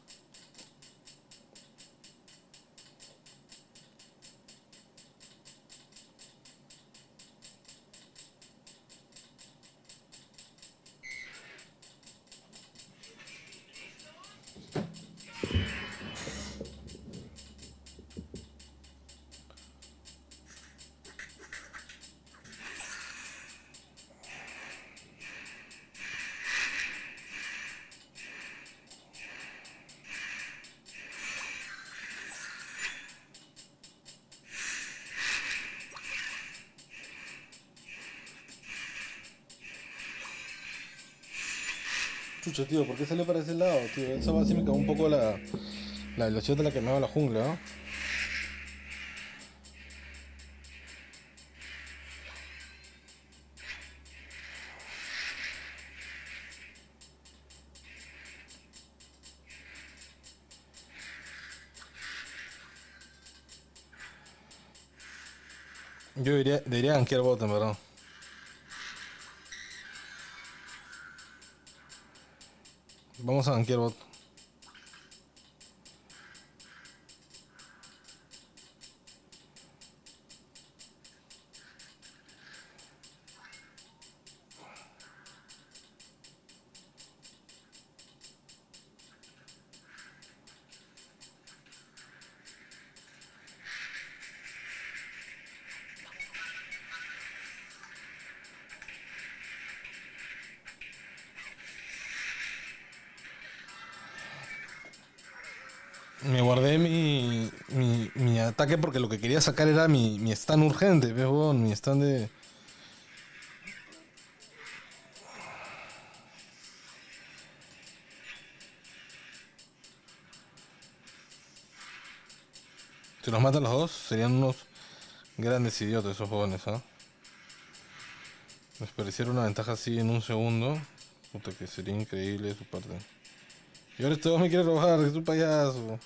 Chucha, tío, ¿por qué salió para ese lado, tío? Esa va sí me cagó un poco la velocidad de la que me va la jungla, ¿no? Yo debería gankear bot, en verdad. Vamos a gankear bot. Me guardé mi ataque porque lo que quería sacar era mi stun urgente, ¿ves, huevón? Mi stun de... Si los matan los dos, serían unos grandes idiotas esos jóvenes, ¿ah? Me pareciera una ventaja así en un segundo. Puta, que sería increíble de su parte. Y ahora este dos me quiere robar, que es un payaso.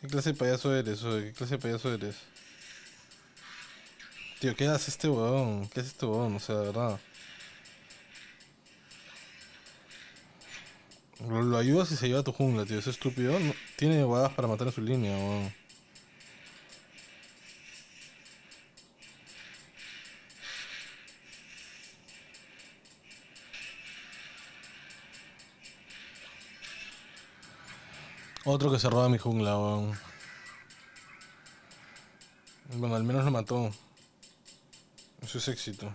¿Qué clase de payaso eres, oye? ¿Qué clase de payaso eres? Tío, ¿qué hace este huevón? ¿Qué hace este huevón? O sea, de verdad. Lo ayudas y se lleva a tu jungla, tío. Ese estúpido tiene huevadas para matar en su línea, huevón. Otro que se roba mi jungla, weón. Bueno, al menos lo mató. Eso es éxito.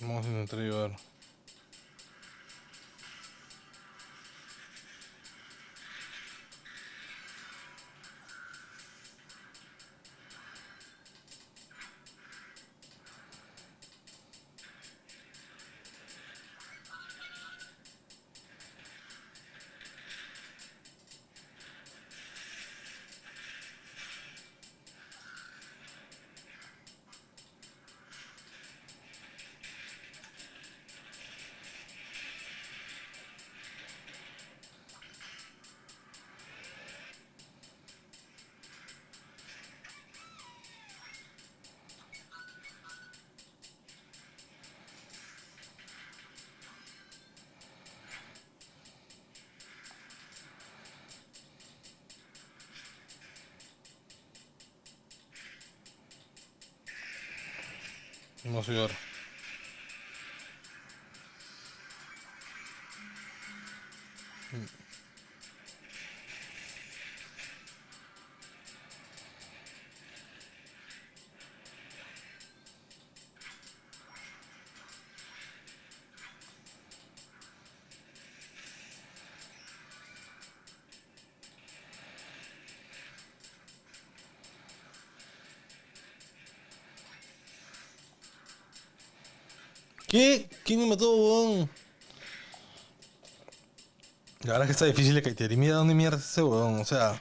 Vamos a intentar ayudar. Vamos a ayudar. ¿Qué? ¿Quién me mató, weón? La verdad es que está difícil de caitear. Y mira dónde mierda es ese weón. O sea,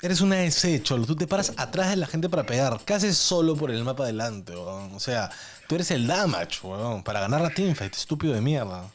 eres una EC, cholo. Tú te paras atrás de la gente para pegar. ¿Qué haces solo por el mapa adelante, weón? O sea, tú eres el damage, weón. Para ganar la teamfight, estúpido de mierda.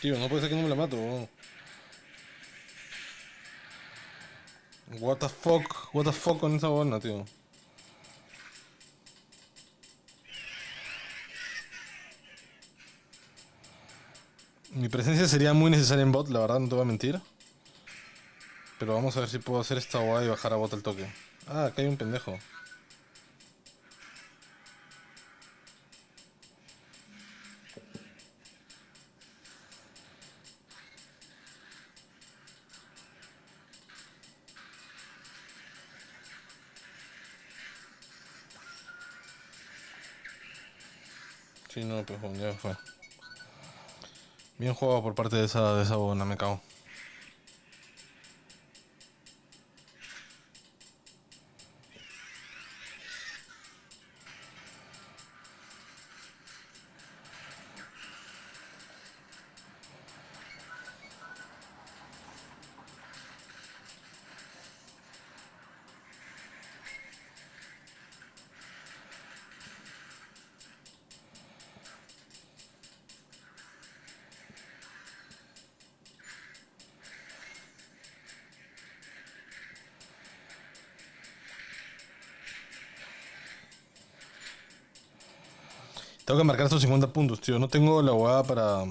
Tío, no puede ser que no me la mato, weón. What the fuck? What the fuck con esa buena, tío. Mi presencia sería muy necesaria en bot, la verdad, no te voy a mentir. Pero vamos a ver si puedo hacer esta guay y bajar a bot al toque. Ah, acá hay un pendejo. Sí, no, pues bueno, ya fue. Bien jugado por parte de esa buena, me cago. Tengo que marcar estos 50 puntos, tío. No tengo la hueá para...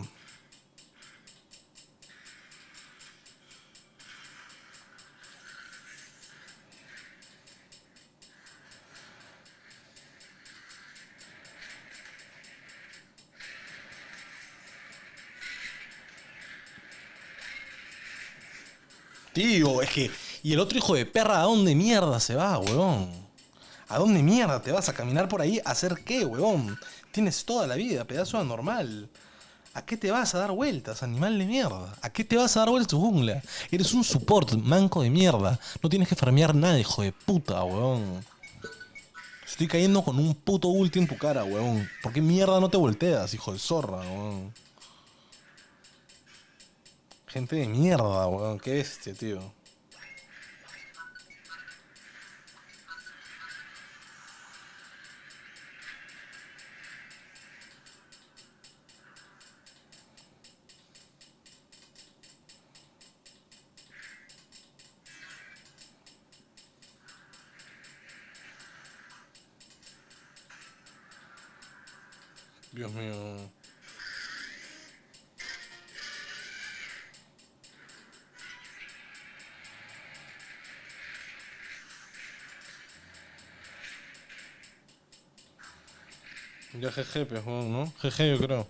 Tío, es que... ¿Y el otro hijo de perra a dónde mierda se va, huevón? ¿A dónde mierda te vas a caminar por ahí? ¿A hacer qué, huevón? Tienes toda la vida, pedazo de anormal. ¿A qué te vas a dar vueltas, animal de mierda? ¿A qué te vas a dar vueltas tu jungla? Eres un support, manco de mierda. No tienes que farmear nada, hijo de puta, huevón. Estoy cayendo con un puto ulti en tu cara, huevón. ¿Por qué mierda no te volteas, hijo de zorra, huevón? Gente de mierda, weón. Qué bestia, tío. Dios mío. Ya GG, pues, weón, ¿no? GG, yo creo.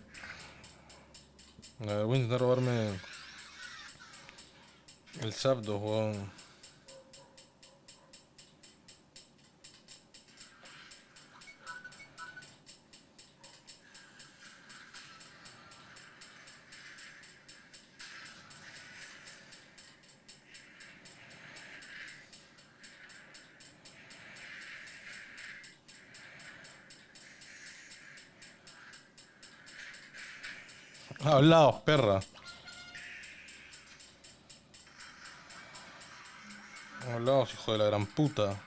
A ver, voy a intentar robarme el Zapdos, weón. Hablaos, perra. Hablaos, hijo de la gran puta.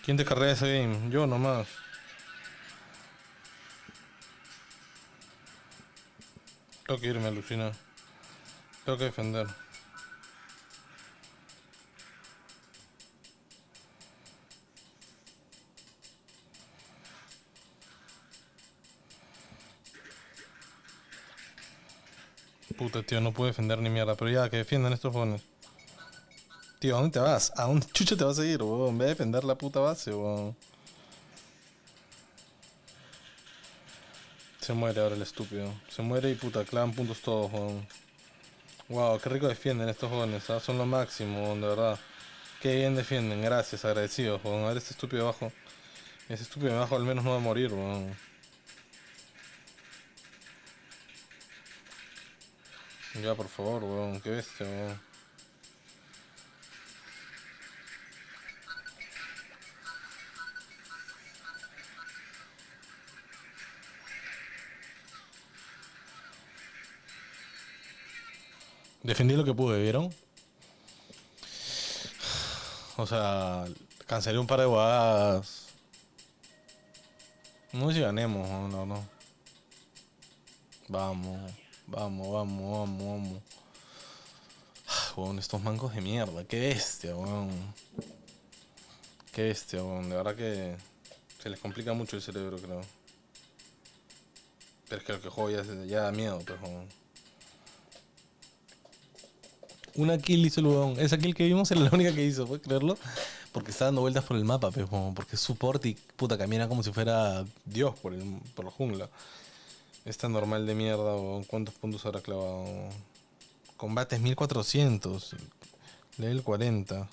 ¿Quién te carrea ese game? Yo nomás. Tengo que irme, alucina. Tengo que defender. Puta, tío, no puedo defender ni mierda. Pero ya, que defiendan estos jóvenes. Tío, ¿a dónde te vas? ¿A dónde chucha te vas a ir, weón? Ve a defender la puta base, weón. Se muere ahora el estúpido. Se muere y puta, clavan puntos todos, weón. Wow, qué rico defienden estos jóvenes, ¿ah? Son lo máximo, weón, de verdad. Qué bien defienden, gracias, agradecidos, weón. A ver este estúpido abajo. Ese estúpido de abajo al menos no va a morir, weón. Ya, por favor, weón, qué bestia, weón. Defendí lo que pude, ¿vieron? O sea, cancelé un par de jugadas. No sé si ganemos, no. Vamos, vamos. Weón, estos mancos de mierda, qué bestia, weón. Qué bestia, weón. De verdad que se les complica mucho el cerebro, creo. Pero es que lo que juego ya da miedo, pues, weón. Una kill hizo el huevón. Esa kill que vimos era la única que hizo, ¿puedes creerlo? Porque está dando vueltas por el mapa, pues, como porque es support y puta camina como si fuera Dios por la jungla. Esta normal de mierda, o ¿cuántos puntos habrá clavado? Combates 1400. Level 40.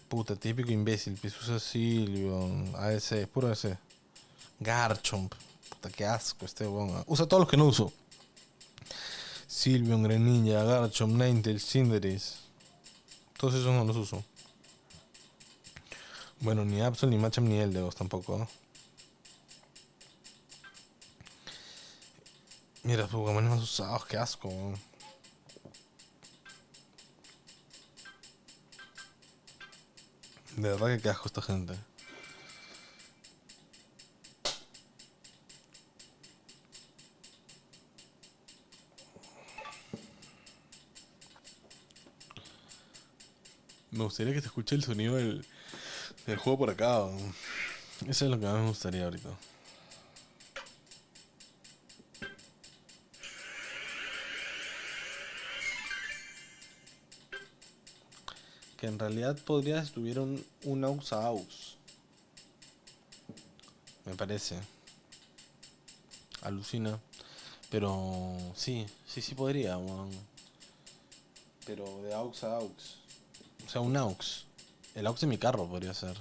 Puta, típico imbécil. Pues usa Silvio. AS, es puro AS. Garchomp. Puta, qué asco este huevón. Usa todos los que no uso. Sylveon, Greninja, Garchomp, Ninetales, Cinderace. Todos esos no los uso. Bueno, ni Absol, ni Machamp, ni Eldegoss tampoco, ¿no? Mira, los Pokémon más usados, qué asco, weón. De verdad que qué asco esta gente. Me gustaría que se escuche el sonido del juego por acá, weón. Eso es lo que más me gustaría ahorita. que en realidad podría si tuviera un aux a aux. Me parece. Alucina. Pero sí podría, weón. Pero de aux a aux. O sea, un aux. El aux de mi carro podría ser.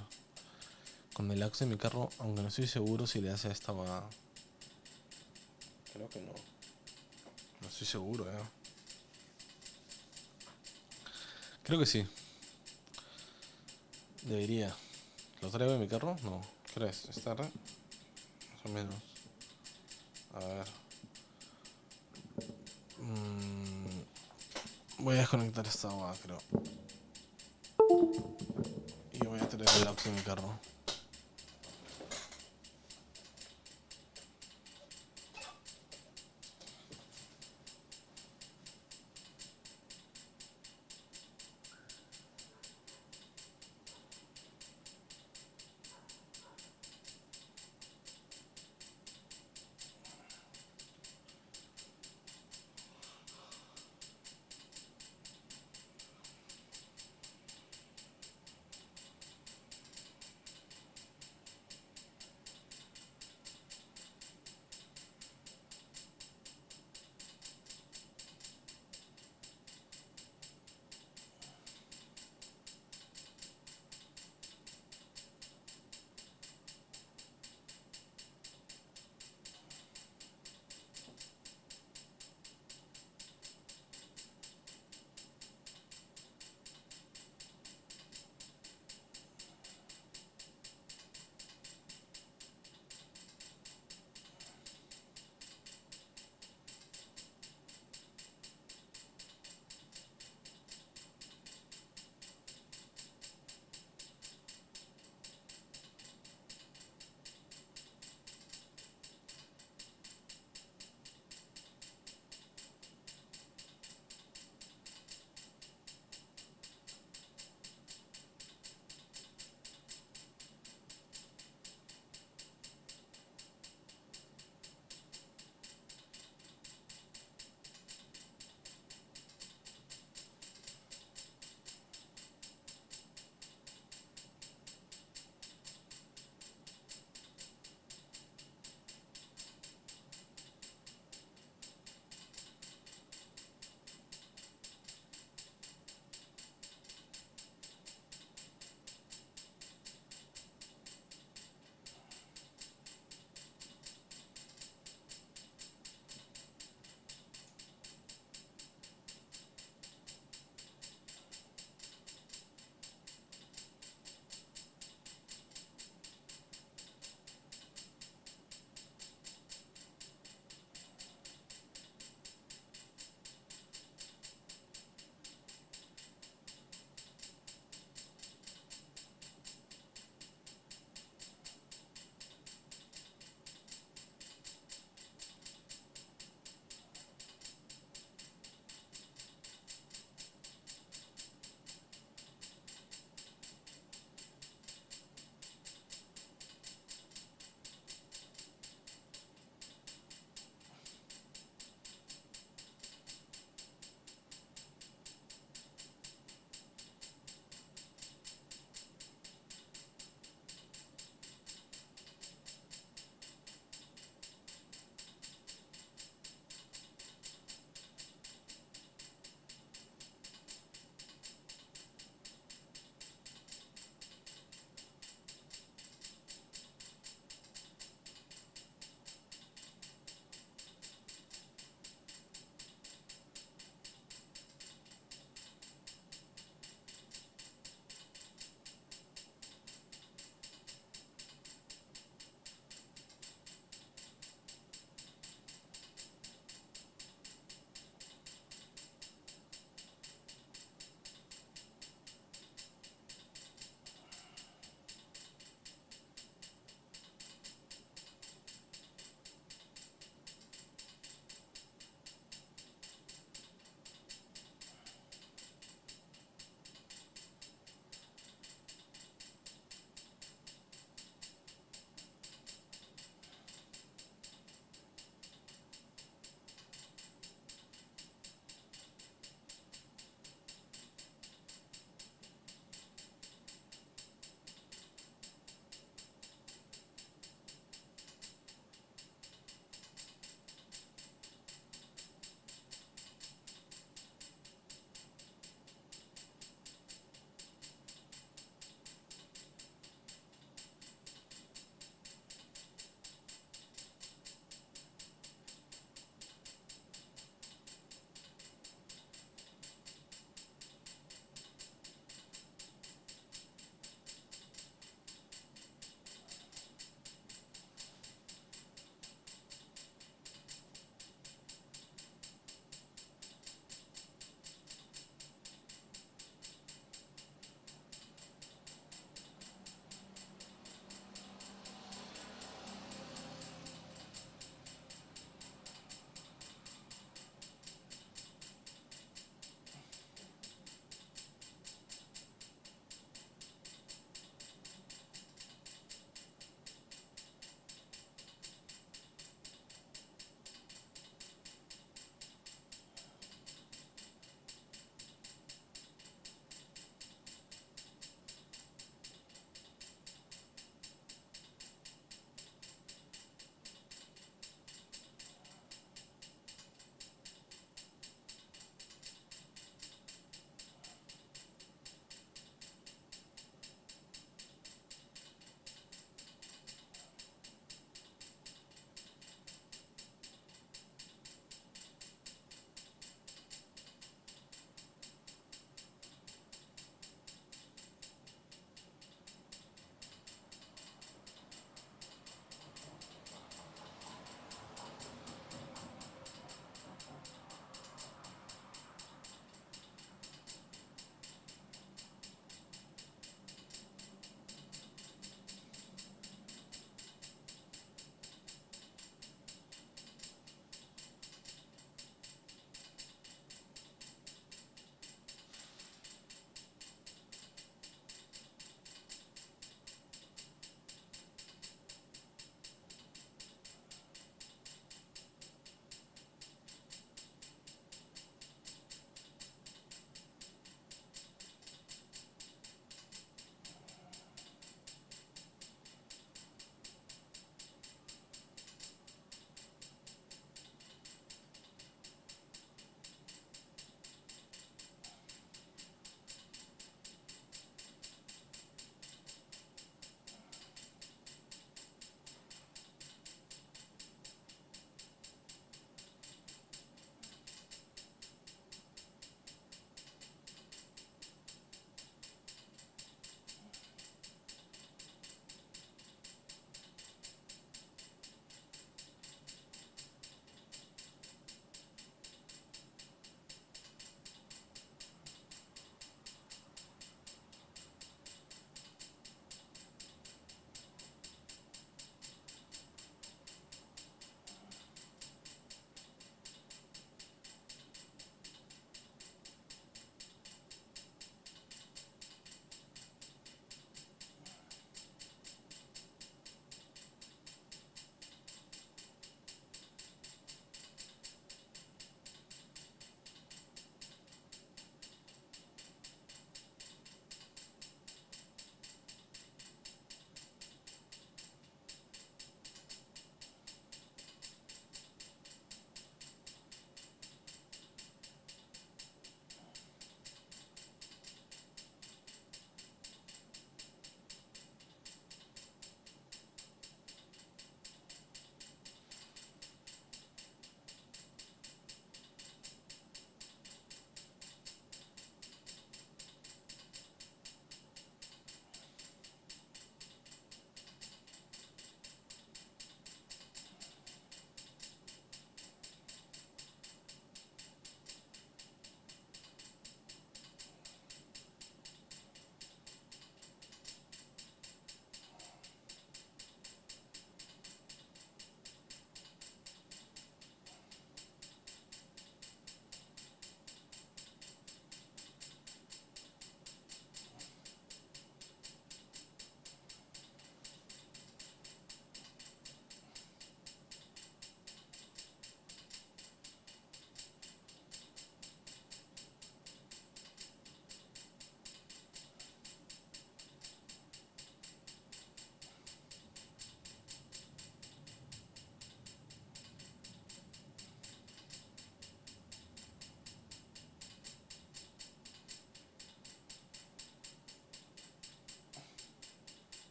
Con el aux de mi carro, aunque no estoy seguro si le hace a esta va. Creo que no. No estoy seguro, Creo que sí. Debería. ¿Lo traigo en mi carro? No. ¿Qué hora es? ¿Es tarde? Más o menos. A ver. Voy a desconectar esta agua, creo. Y voy a traer el aux en mi carro.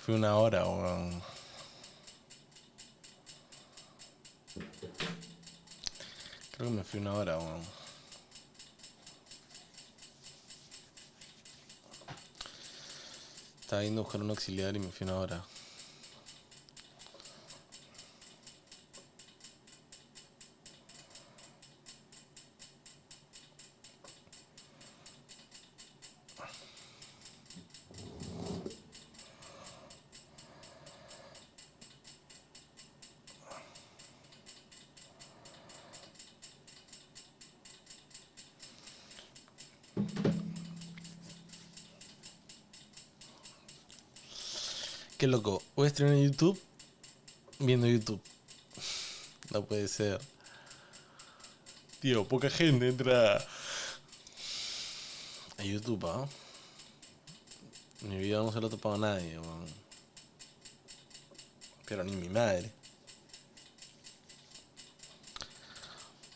fui una hora, weón. Creo que me fui una hora, weón. Estaba yendo a buscar un auxiliar y me fui una hora. Qué loco. Voy a estrenar en YouTube viendo YouTube. No puede ser. Tío, poca gente entra a YouTube, ¿ah? Mi video no se lo he topado a nadie, weón. Pero ni mi madre.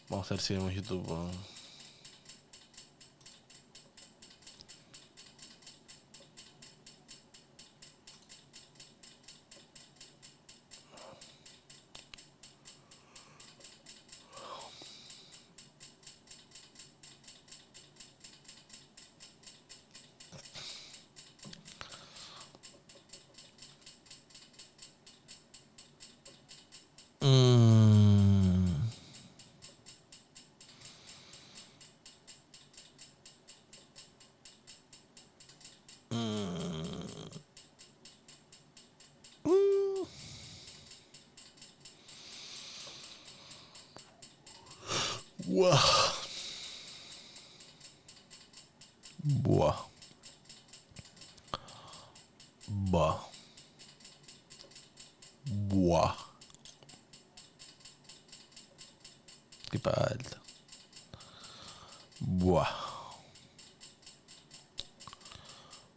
Vamos a ver si vemos YouTube, weón. Buah. Buah. Buah. Buah. Qué falta. Buah.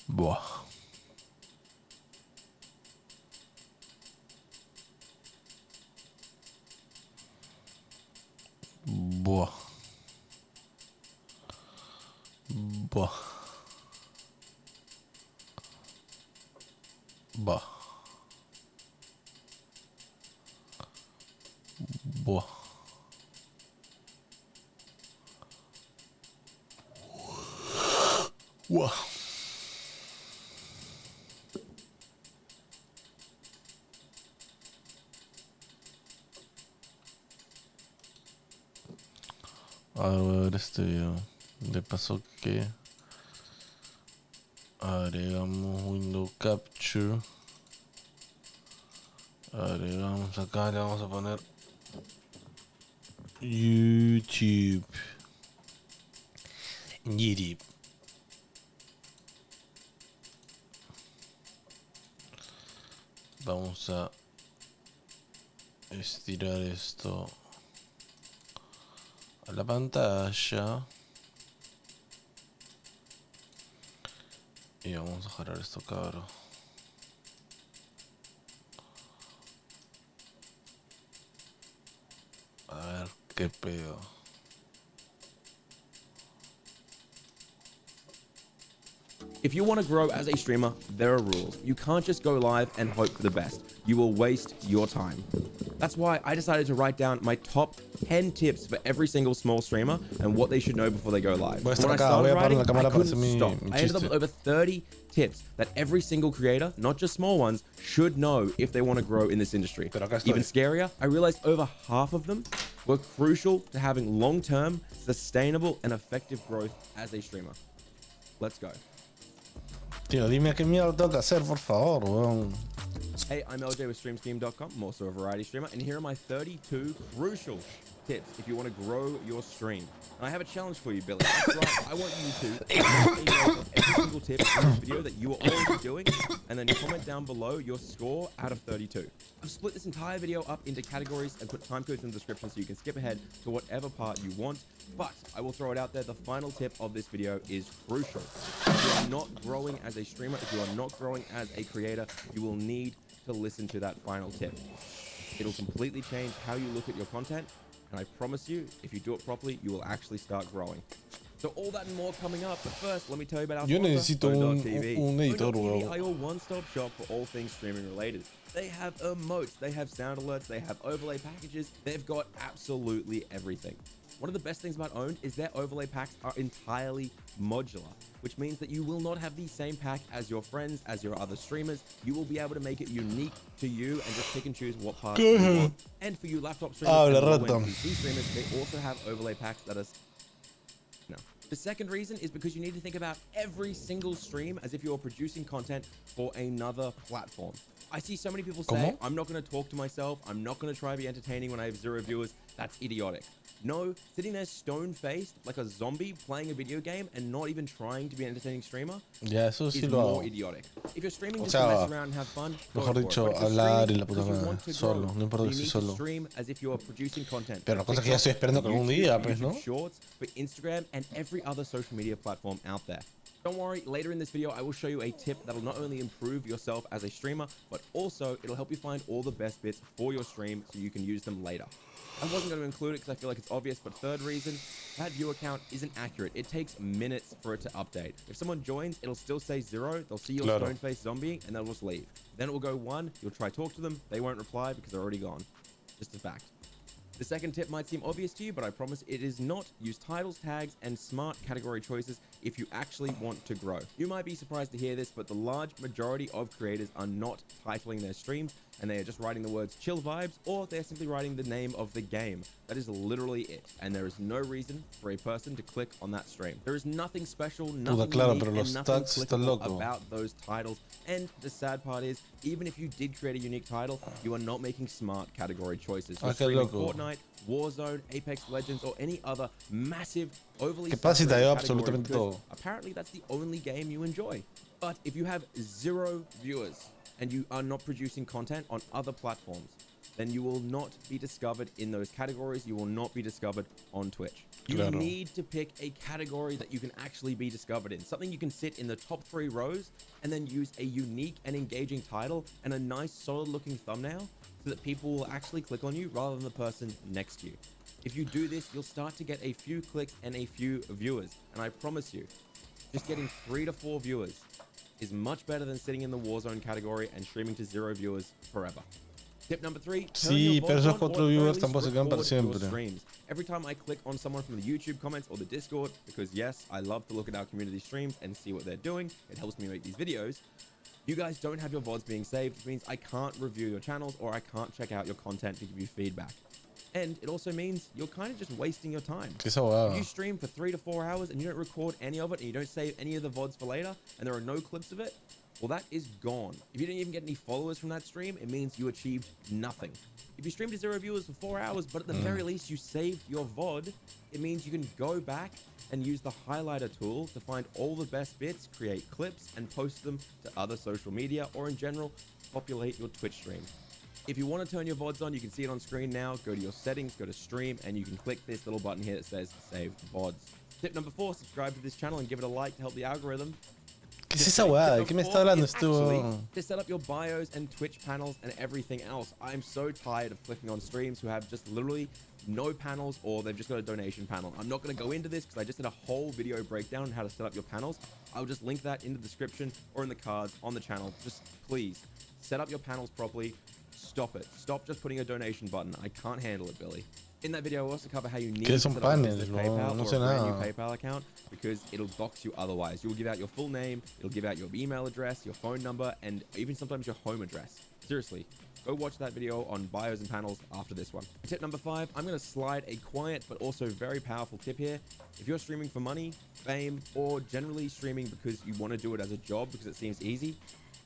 Buah. Buah. Buah. Buah. Buah. Buah. A ver, de paso que agregamos window capture, agregamos acá, le vamos a poner YouTube. Vamos a estirar esto a la pantalla y vamos a jalar esto, cabrón. A ver qué pedo.
If you want to grow as a streamer, there are rules. You can't just go live and hope for the best. You will waste your time. That's why I decided to write down my top 10 tips for every single small streamer and what they should know before they go live. When I started writing, I couldn't stop. I ended up with over 30 tips that every single creator, not just small ones, should know if they want to grow in this industry. Even scarier, I realized over half of them were crucial to having long-term, sustainable, and effective growth as a streamer. Let's go.
Tío, dime qué mierda tengo que hacer, por favor, weón.
Hey, I'm LJ with StreamScheme.com. I'm also a variety streamer, and here are my 32 crucial tips if you want to grow your stream. And I have a challenge for you, Billy. That's right. I want you to make a note of every single tip in this video that you are already doing, and then comment down below your score out of 32. I've split this entire video up into categories and put time codes in the description so you can skip ahead to whatever part you want. But I will throw it out there. The final tip of this video is crucial. If you are not growing as a streamer, if you are not growing as a creator, you will need to listen to that final tip. It'll completely change how you look at your content. And I promise you, if you do it properly, you will actually start growing. So all that and more coming up, but first let me tell you about our
Yo
sponsor,
necesito
Phone.tv.
un editor,
Phone.tv
weón.
are your one-stop shop for all things streaming related. They have emotes, they have sound alerts, they have overlay packages, they've got absolutely everything. One of the best things about Owned is their overlay packs are entirely modular, which means that you will not have the same pack as your friends, as your other streamers. You will be able to make it unique to you and just pick and choose what parts you want. And for you laptop streamers and low-end PC streamers, they also have overlay packs that are... No. The second reason is because you need to think about every single stream as if you're producing content for another platform. I see so many people say, I'm not going to talk to myself. I'm not going to try to be entertaining when I have 0 viewers. That's idiotic. No, sitting there stone-faced like a zombie playing a video game and not even trying to be an entertaining streamer is more idiotic. If you're streaming just to mess around and have fun,
mejor dicho, hablar y la puta madre, solo, no importa que esté solo.
Stream as if you're producing content.
Pero la cosa es que ya estoy esperando que algún día, pues, ¿no?
Shorts for Instagram and every other social media platform out there. Don't worry, later in this video, I will show you a tip that'll not only improve yourself as a streamer, but also it'll help you find all the best bits for your stream so you can use them later. I wasn't going to include it because I feel like it's obvious, but third reason, that viewer count isn't accurate. It takes minutes for it to update. If someone joins, it'll still say 0. They'll see your stone-faced zombie and they'll just leave. Then it will go 1. You'll try to talk to them. They won't reply because they're already gone. Just a fact. The second tip might seem obvious to you, but I promise it is not. Use titles, tags, and smart category choices if you actually want to grow. You might be surprised to hear this, but the large majority of creators are not titling their streams, and they are just writing the words chill vibes, or they're simply writing the name of the game. That is literally it, and there is no reason for a person to click on that stream. There is nothing special, nothing unique, and nothing clickable about those titles. And the sad part is, even if you did create a unique title, you are not making smart category choices. You're streaming Fortnite, Warzone, Apex Legends, or any other massive, overly saturated category because apparently that's the only game you enjoy. But if you have 0 viewers and you are not producing content on other platforms, then you will not be discovered in those categories. You will not be discovered on Twitch. You need to pick a category that you can actually be discovered in. Something you can sit in the top 3 rows and then use a unique and engaging title and a nice solid looking thumbnail so that people will actually click on you rather than the person next to you. If you do this, you'll start to get a few clicks and a few viewers. And I promise you, just getting 3 to 4 viewers is much better than sitting in the Warzone category and streaming to 0 viewers forever. Tip number 3,
sí, pero esos 4 viewers tampoco se quedan para siempre.
Every time I click on someone from the YouTube comments or the Discord, because yes, I love to look at our community streams and see what they're doing, it helps me make these videos. You guys don't have your VODs being saved, which means I can't review your channels or I can't check out your content to give you feedback. And it also means you're kind of just wasting your time. If you stream for 3 to 4 hours and you don't record any of it and you don't save any of the VODs for later and there are no clips of it, well, that is gone. If you didn't even get any followers from that stream, it means you achieved nothing. If you stream to 0 viewers for 4 hours, but at the very least you saved your VOD, it means you can go back and use the highlighter tool to find all the best bits, create clips, and post them to other social media, or in general, populate your Twitch stream. If you want to turn your VODs on, you can see it on screen now. Go to your settings, go to stream, and you can click this little button here that says Save VODs. Tip number 4, subscribe to this channel and give it a like to help the algorithm.
¿Qué es esa weá? ¿De qué me está hablando esto?
To set up your bios and Twitch panels and everything else. I'm so tired of clicking on streams who have just literally no panels or they've just got a donation panel. I'm not going to go into this because I just did a whole video breakdown on how to set up your panels. I'll just link that in the description or in the cards on the channel. Just please set up your panels properly. Stop it. Stop just putting a donation button. I can't handle it, Billy. In that video, I also cover how you need to set up a business PayPal or a brand new PayPal account because it'll dox you otherwise. You'll give out your full name, it'll give out your email address, your phone number, and even sometimes your home address. Seriously, go watch that video on bios and panels after this one. Tip number 5, I'm going to slide a quiet but also very powerful tip here. If you're streaming for money, fame, or generally streaming because you want to do it as a job because it seems easy,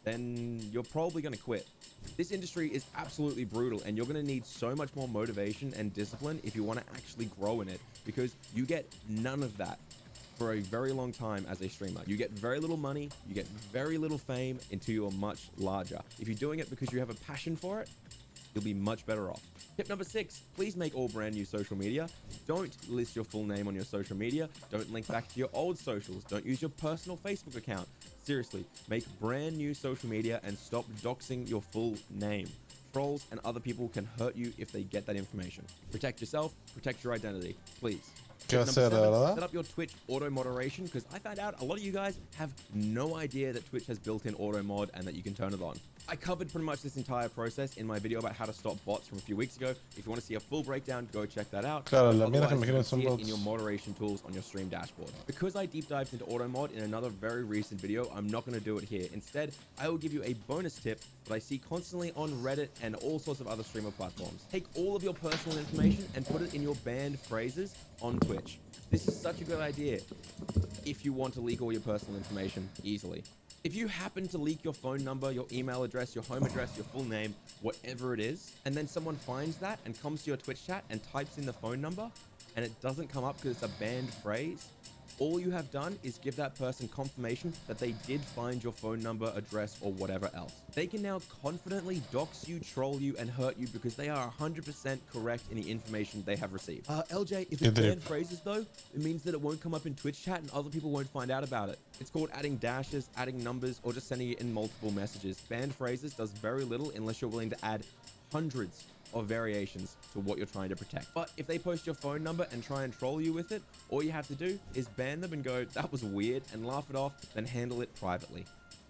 then you're probably going to quit. This industry is absolutely brutal and you're going to need so much more motivation and discipline if you want to actually grow in it because you get none of that for a very long time as a streamer. You get very little money, you get very little fame until you're much larger. If you're doing it because you have a passion for it, you'll be much better off. Tip number 6, please make all brand new social media. Don't list your full name on your social media. Don't link back to your old socials. Don't use your personal Facebook account. Seriously, make brand new social media and stop doxing your full name. Trolls and other people can hurt you if they get that information. Protect yourself, protect your identity, please.
¿Qué va a
Tip
hacer,
number
de
7,
verdad?
set up your Twitch auto moderation, because I found out a lot of you guys have no idea that Twitch has built-in auto mod and that you can turn it on. I covered pretty much this entire process in my video about how to stop bots from a few weeks ago. If you want to see a full breakdown, go check that out.
Claro, la mierda
Otherwise,
que me
you
quieren
can
son
see it
bots.
in your moderation tools on your stream dashboard. Because I deep dived into auto mod in another very recent video, I'm not going to do it here. Instead, I will give you a bonus tip that I see constantly on Reddit and all sorts of other streamer platforms. Take all of your personal information and put it in your banned phrases on Twitch. This is such a good idea if you want to leak all your personal information easily. If you happen to leak your phone number, your email address, your home address, your full name, whatever it is, and then someone finds that and comes to your Twitch chat and types in the phone number and it doesn't come up because it's a banned phrase, all you have done is give that person confirmation that they did find your phone number, address, or whatever else. They can now confidently dox you, troll you, and hurt you because they are 100% correct in the information they have received. LJ, if it's banned phrases though, it means that it won't come up in Twitch chat and other people won't find out about it. It's called adding dashes, adding numbers, or just sending it in multiple messages. Banned phrases does very little unless you're willing to add hundreds of variations to what you're trying to protect. But if they post your phone number and try and troll you with it, all you have to do is ban them and go, that was weird, and laugh it off, then handle it privately.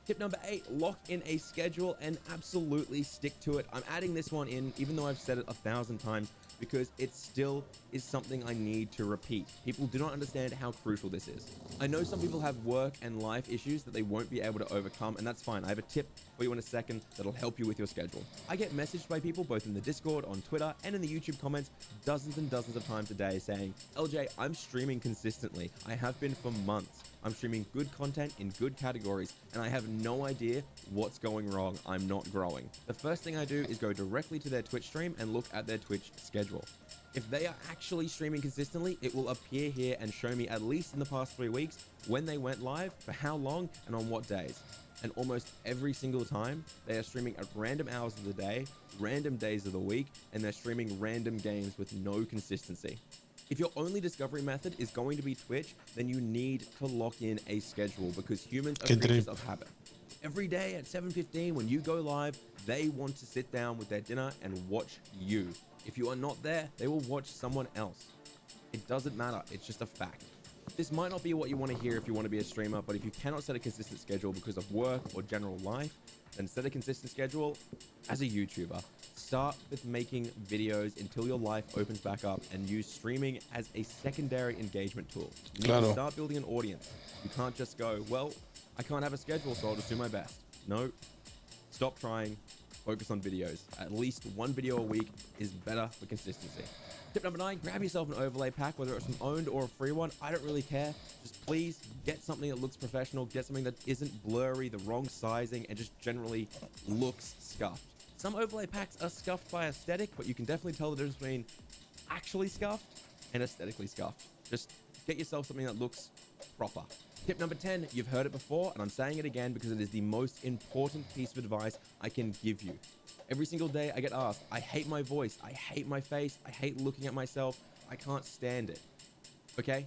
Tip number 8, lock in a schedule and absolutely stick to it. I'm adding this one in, even though I've said it 1,000 times, because it still is something I need to repeat. People do not understand how crucial this is. I know some people have work and life issues that they won't be able to overcome, and that's fine. I have a tip for you in a second that'll help you with your schedule. I get messaged by people both in the Discord, on Twitter, and in the YouTube comments dozens and dozens of times a day saying, LJ, I'm streaming consistently. I have been for months. I'm streaming good content in good categories, and I have no idea what's going wrong. I'm not growing. The first thing I do is go directly to their Twitch stream and look at their Twitch schedule. If they are actually streaming consistently, it will appear here and show me, at least in the past 3 weeks, when they went live, for how long, and on what days. And almost every single time, they are streaming at random hours of the day, random days of the week, and they're streaming random games with no consistency. If your only discovery method is going to be Twitch, then you need to lock in a schedule, because humans are creatures of habit. Every day at 7:15 when you go live, they want to sit down with their dinner and watch you. If you are not there, they will watch someone else. It doesn't matter. It's just a fact. This might not be what you want to hear if you want to be a streamer, but if you cannot set a consistent schedule because of work or general life, then set a consistent schedule as a YouTuber. Start with making videos until your life opens back up and use streaming as a secondary engagement tool. You need to start building an audience. You can't just go, well, I can't have a schedule, so I'll just do my best. No, stop trying. Focus on videos. At least one video a week is better for consistency. Tip number 9, grab yourself an overlay pack, whether it's an owned or a free one. I don't really care. Just please get something that looks professional. Get something that isn't blurry, the wrong sizing, and just generally looks scuffed. Some overlay packs are scuffed by aesthetic, but you can definitely tell the difference between actually scuffed and aesthetically scuffed. Just get yourself something that looks proper. Tip number 10, you've heard it before, and I'm saying it again because it is the most important piece of advice I can give you. Every single day I get asked, I hate my voice, I hate my face, I hate looking at myself, I can't stand it. Okay?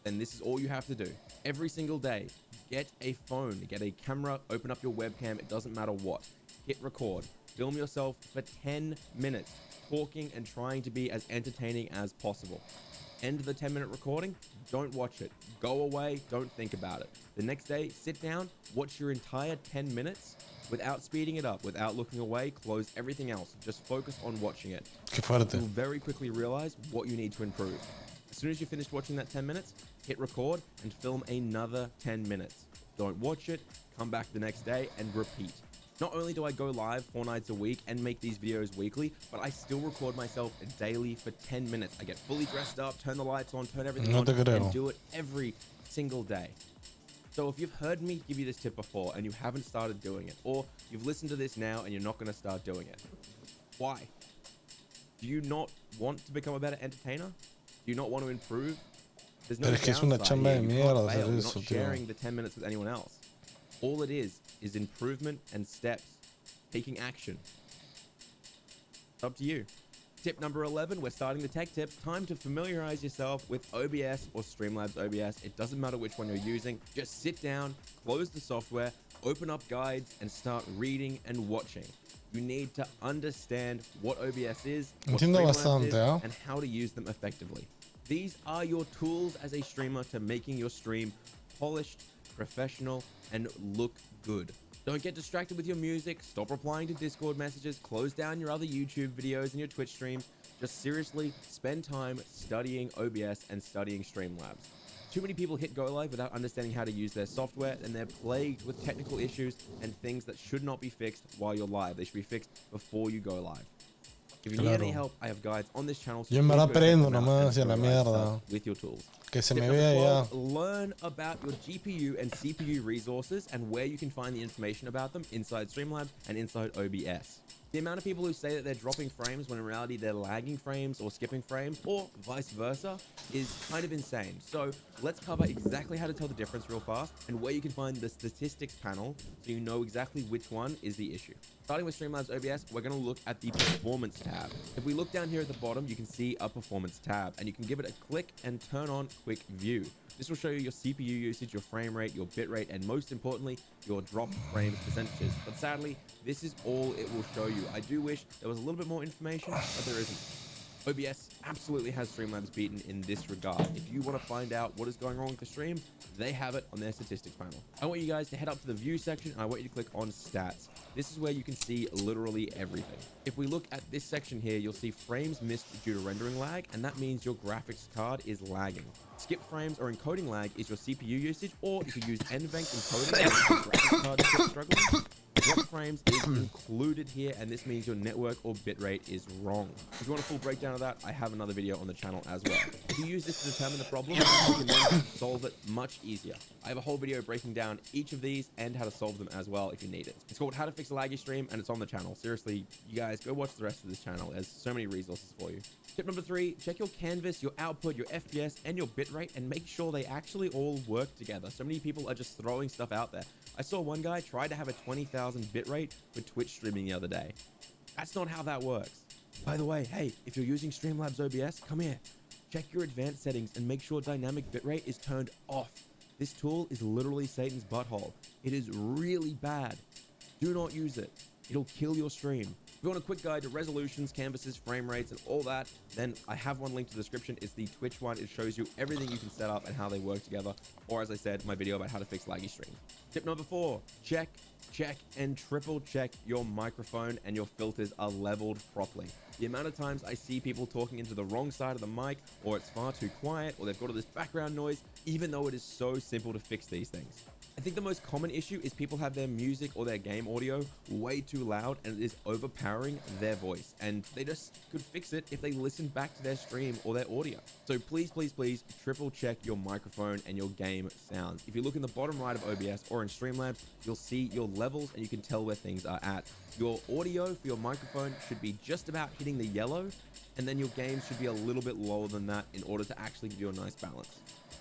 Then this is all you have to do. Every single day, get a phone, get a camera, open up your webcam, it doesn't matter what. Hit record. Film yourself for 10 minutes, talking and trying to be as entertaining as possible. End the 10-minute recording, don't watch it. Go away, don't think about it. The next day, sit down, watch your entire 10 minutes without speeding it up, without looking away, close everything else. Just focus on watching it. You'll very quickly realize what you need to improve. As soon as you finish watching that 10 minutes, hit record and film another 10 minutes. Don't watch it, come back the next day and repeat. Not only do I go live 4 nights a week and make these videos weekly, but I still record myself daily for 10 minutes. I get fully dressed up, turn the lights on, turn everything on, and do it every single day. So if you've heard me give you this tip before and you haven't started doing it, or you've listened to this now and you're not going to start doing it, why? Do you not want to become a better entertainer? Do you not want to improve? There's no downside here. You can't fail. You're not sharing the 10 minutes with anyone else. All it is improvement and steps, taking action. It's up to you. Tip number 11, we're starting the tech tips. Time to familiarize yourself with OBS or Streamlabs OBS. It doesn't matter which one you're using. Just sit down, close the software, open up guides, and start reading and watching. You need to understand what OBS is, what Streamlabs is, and how to use them effectively. These are your tools as a streamer to making your stream polished, professional, and look good. Don't get distracted with your music. Stop replying to Discord messages. Close down your other YouTube videos and your Twitch streams. Just seriously spend time studying OBS and studying Streamlabs. Too many people hit go live without understanding how to use their software, and they're plagued with technical issues and things that should not be fixed while you're live. They should be fixed before you go live. If you need any help, I have guides on this channel.
Yo en verdad aprendo nomás y a la mierda.
With your tools.
Que se me vea ya.
Learn about your GPU and CPU resources and where you can find the information about them inside Streamlabs and inside OBS. The amount of people who say that they're dropping frames when in reality they're lagging frames or skipping frames or vice versa is kind of insane. So let's cover exactly how to tell the difference real fast and where you can find the statistics panel so you know exactly which one is the issue. Starting with Streamlabs OBS, we're going to look at the performance tab. If we look down here at the bottom, you can see a performance tab and you can give it a click and turn on quick view. This will show you your CPU usage, your frame rate, your bit rate, and most importantly, your dropped frames percentages. But sadly, this is all it will show you. I do wish there was a little bit more information, but there isn't. OBS absolutely has Streamlabs beaten in this regard. If you want to find out what is going wrong with the stream, they have it on their statistics panel. I want you guys to head up to the view section and I want you to click on stats. This is where you can see literally everything. If we look at this section here, you'll see frames missed due to rendering lag, and that means your graphics card is lagging. Skip frames or encoding lag is your CPU usage, or if you use NVENC encoding, your graphics card is struggling. Drop frames is included here, and this means your network or bitrate is wrong. If you want a full breakdown of that, I have another video on the channel as well. If you use this to determine the problem, you can then solve it much easier. I have a whole video breaking down each of these and how to solve them as well if you need it. It's called How to Fix a Laggy Stream, and it's on the channel. Seriously, you guys, go watch the rest of this channel. There's so many resources for you. Tip number 3, check your canvas, your output, your FPS, and your bitrate, and make sure they actually all work together. So many people are just throwing stuff out there. I saw one guy try to have a 20,000 bitrate for Twitch streaming the other day. That's not how that works. By the way, hey, if you're using Streamlabs OBS, come here. Check your advanced settings and make sure dynamic bitrate is turned off. This tool is literally Satan's butthole. It is really bad. Do not use it. It'll kill your stream. If you want a quick guide to resolutions, canvases, frame rates, and all that, then I have one linked to the description. It's the Twitch one. It shows you everything you can set up and how they work together. Or as I said, my video about how to fix laggy streams. Tip number 4, check, and triple check your microphone and your filters are leveled properly. The amount of times I see people talking into the wrong side of the mic, or it's far too quiet, or they've got all this background noise, even though it is so simple to fix these things. I think the most common issue is people have their music or their game audio way too loud and it is overpowering their voice, and they just could fix it if they listen back to their stream or their audio. So please, please, please triple check your microphone and your game sounds. If you look in the bottom right of OBS or in Streamlabs, you'll see your levels and you can tell where things are at. Your audio for your microphone should be just about hitting the yellow, and then your game should be a little bit lower than that in order to actually give you a nice balance.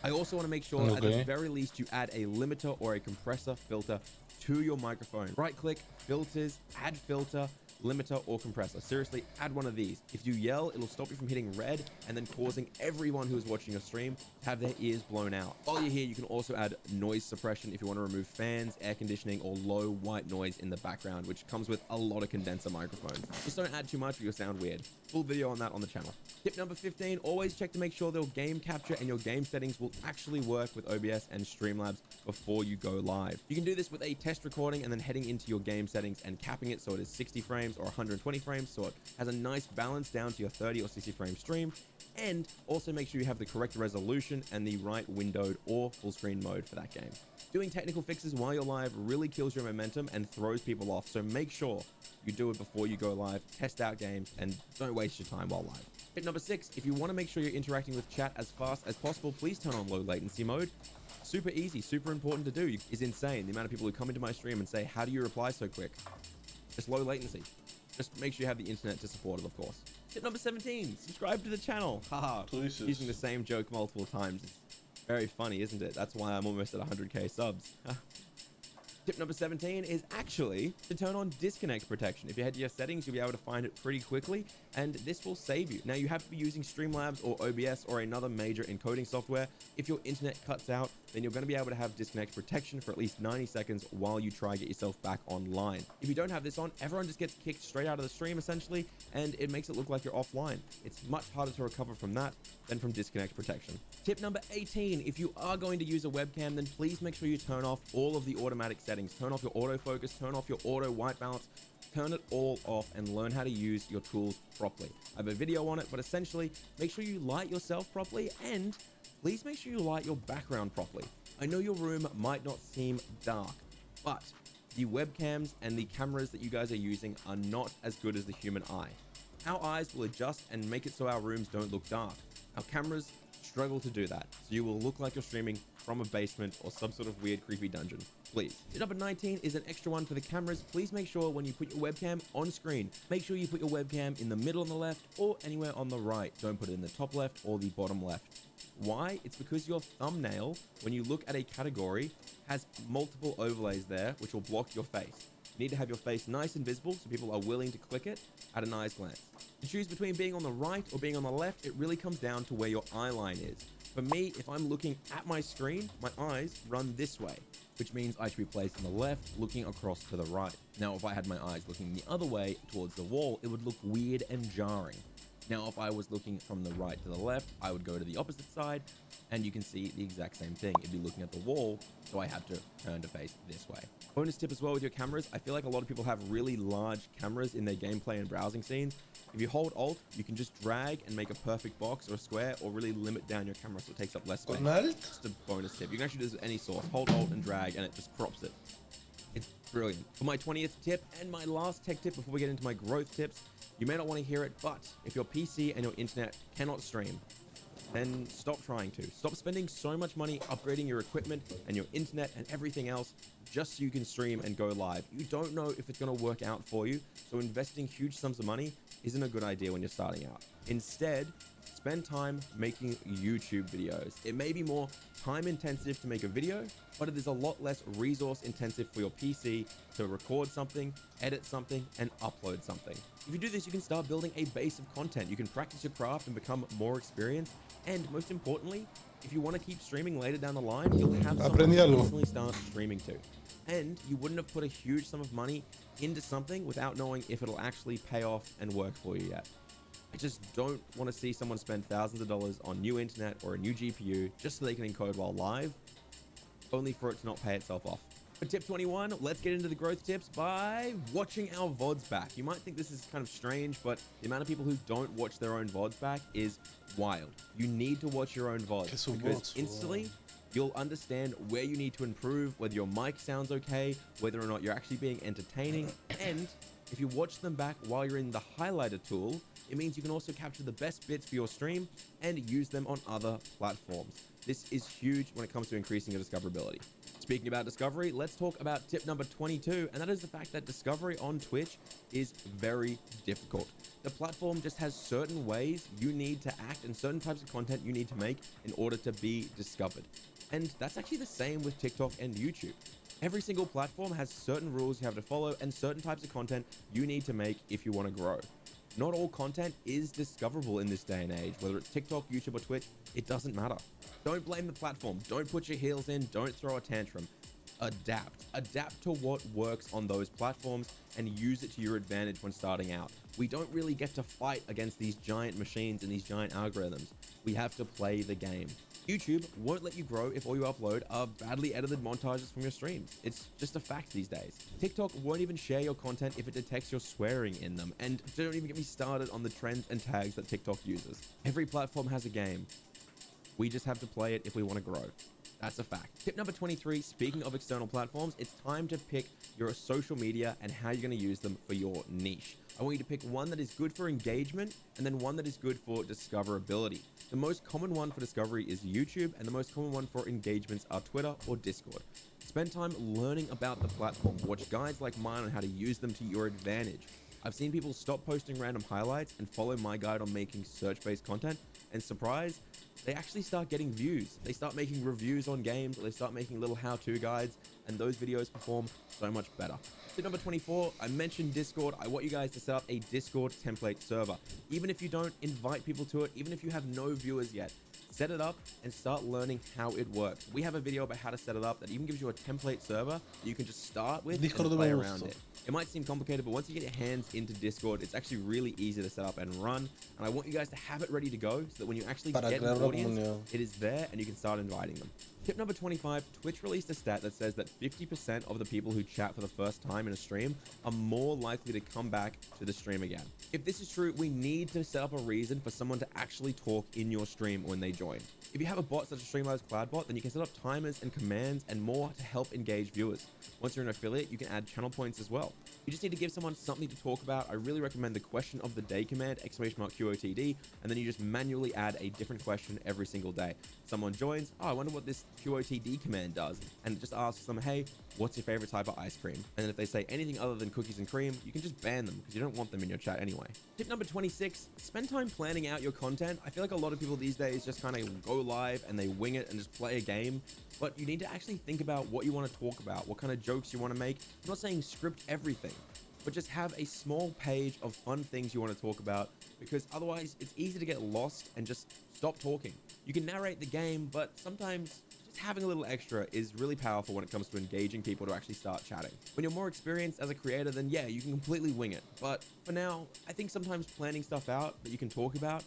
I also want to make sure at the very least you add a limiter or a compressor filter to your microphone. Right click, filters, add filter, limiter, or compressor. Seriously, add one of these. If you yell, it'll stop you from hitting red and then causing everyone who is watching your stream to have their ears blown out. While you're here, you can also add noise suppression if you want to remove fans, air conditioning, or low white noise in the background, which comes with a lot of condenser microphones. Just don't add too much or you'll sound weird. Full video on that on the channel. Tip number 15, always check to make sure your game capture and your game settings will actually work with OBS and Streamlabs before you go live. You can do this with a test recording and then heading into your game settings and capping it so it is 60 frames or 120 frames, so it has a nice balance down to your 30 or 60 frame stream. And also make sure you have the correct resolution and the right windowed or full screen mode for that game. Doing technical fixes while you're live really kills your momentum and throws people off, so make sure you do it before you go live, test out games, and don't waste your time while live. Tip number 6, if you want to make sure you're interacting with chat as fast as possible, please turn on low latency mode. Super easy, super important to do. It's insane the amount of people who come into my stream and say, how do you reply so quick? Just low latency. Just make sure you have the internet to support it, of course. Tip number 17, subscribe to the channel. Haha, using the same joke multiple times. It's very funny, isn't it? That's why I'm almost at 100k subs. Tip number 17 is actually to turn on disconnect protection. If you head to your settings, you'll be able to find it pretty quickly, and this will save you. Now, you have to be using Streamlabs or OBS or another major encoding software. If your internet cuts out then you're going to be able to have disconnect protection for at least 90 seconds while you try to get yourself back online. If you don't have this on, everyone just gets kicked straight out of the stream essentially, and it makes it look like you're offline. It's much harder to recover from that than from disconnect protection. Tip number 18, if you are going to use a webcam, then please make sure you turn off all of the automatic settings. Turn off your autofocus, turn off your auto white balance, turn it all off and learn how to use your tools properly. I have a video on it, but essentially make sure you light yourself properly, and please make sure you light your background properly. I know your room might not seem dark, but the webcams and the cameras that you guys are using are not as good as the human eye. Our eyes will adjust and make it so our rooms don't look dark. Our cameras struggle to do that, so you will look like you're streaming from a basement or some sort of weird creepy dungeon. Please. Tip number 19 is an extra one for the cameras. Please make sure when you put your webcam on screen, make sure you put your webcam in the middle on the left or anywhere on the right. Don't put it in the top left or the bottom left. Why? It's because your thumbnail, when you look at a category, has multiple overlays there, which will block your face. You need to have your face nice and visible so people are willing to click it at a nice glance. To choose between being on the right or being on the left, it really comes down to where your eye line is. For me, if I'm looking at my screen, my eyes run this way, which means I should be placed on the left, looking across to the right. Now, if I had my eyes looking the other way towards the wall, it would look weird and jarring. Now, if I was looking from the right to the left, I would go to the opposite side, and you can see the exact same thing. It'd be looking at the wall, so I have to turn to face this way. Bonus tip as well with your cameras, I feel like a lot of people have really large cameras in their gameplay and browsing scenes. If you hold Alt, you can just drag and make a perfect box or a square, or really limit down your camera so it takes up less space. Just a bonus tip. You can actually do this with any source. Hold Alt and drag, and it just crops it. It's brilliant. For my 20th tip and my last tech tip before we get into my growth tips, you may not want to hear it, but if your PC and your internet cannot stream, then stop trying to. Stop spending so much money upgrading your equipment and your internet and everything else just so you can stream and go live. You don't know if it's going to work out for you, so investing huge sums of money isn't a good idea when you're starting out. Instead, spend time making YouTube videos. It may be more time intensive to make a video, but it is a lot less resource intensive for your PC to record something, edit something, and upload something. If you do this, you can start building a base of content. You can practice your craft and become more experienced. And most importantly, if you want to keep streaming later down the line, you'll have someone to instantly start streaming to. And you wouldn't have put a huge sum of money into something without knowing if it'll actually pay off and work for you yet. I just don't want to see someone spend thousands of dollars on new internet or a new GPU just so they can encode while live, only for it to not pay itself off. For tip 21, let's get into the growth tips by watching our VODs back. You might think this is kind of strange, but the amount of people who don't watch their own VODs back is wild. You need to watch your own VODs because instantly you'll understand where you need to improve, whether your mic sounds okay, whether or not you're actually being entertaining. And if you watch them back while you're in the highlighter tool, it means you can also capture the best bits for your stream and use them on other platforms. This is huge when it comes to increasing your discoverability. Speaking about discovery, let's talk about tip number 22, and that is the fact that discovery on Twitch is very difficult. The platform just has certain ways you need to act and certain types of content you need to make in order to be discovered. And that's actually the same with TikTok and YouTube. Every single platform has certain rules you have to follow and certain types of content you need to make if you want to grow. Not all content is discoverable in this day and age, whether it's TikTok, YouTube, or Twitch, it doesn't matter. Don't blame the platform. Don't put your heels in. Don't throw a tantrum. Adapt. Adapt to what works on those platforms and use it to your advantage when starting out. We don't really get to fight against these giant machines and these giant algorithms. We have to play the game. YouTube won't let you grow if all you upload are badly edited montages from your streams. It's just a fact these days. TikTok won't even share your content if it detects you're swearing in them. And don't even get me started on the trends and tags that TikTok uses. Every platform has a game. We just have to play it if we want to grow. That's a fact. Tip number 23, speaking of external platforms, it's time to pick your social media and how you're going to use them for your niche. I want you to pick one that is good for engagement and then one that is good for discoverability. The most common one for discovery is YouTube, and the most common one for engagements are Twitter or Discord. Spend time learning about the platform. Watch guides like mine on how to use them to your advantage. I've seen people stop posting random highlights and follow my guide on making search-based content, and surprise, they actually start getting views. They start making reviews on games, or they start making little how-to guides, and those videos perform so much better. Tip number 24, I mentioned Discord. I want you guys to set up a Discord template server. Even if you don't invite people to it, even if you have no viewers yet, Set it up and start learning how it works. We have a video about how to set it up that even gives you a template server that you can just start with and play around it. It might seem complicated, but once you get your hands into Discord, it's actually really easy to set up and run. And I want you guys to have it ready to go so that when you actually get an audience, it is there and you can start inviting them. Tip number 25, Twitch released a stat that says that 50% of the people who chat for the first time in a stream are more likely to come back to the stream again. If this is true, we need to set up a reason for someone to actually talk in your stream when they join. If you have a bot such as Streamlabs CloudBot, then you can set up timers and commands and more to help engage viewers. Once you're an affiliate, you can add channel points as well. You just need to give someone something to talk about. I really recommend the question of the day command, !QOTD, and then you just manually add a different question every single day. Someone joins, oh, I wonder what this QOTD command does, and it just asks them, hey, what's your favorite type of ice cream? And then if they say anything other than cookies and cream, you can just ban them because you don't want them in your chat anyway. Tip number 26, spend time planning out your content. I feel like a lot of people these days just kind of go live and they wing it and just play a game, but you need to actually think about what you want to talk about, what kind of jokes you want to make. I'm not saying script everything, but just have a small page of fun things you want to talk about, because otherwise it's easy to get lost and just stop talking. You can narrate the game, but sometimes just having a little extra is really powerful when it comes to engaging people to actually start chatting. When you're more experienced as a creator, then yeah, you can completely wing it. But for now, I think sometimes planning stuff out that you can talk about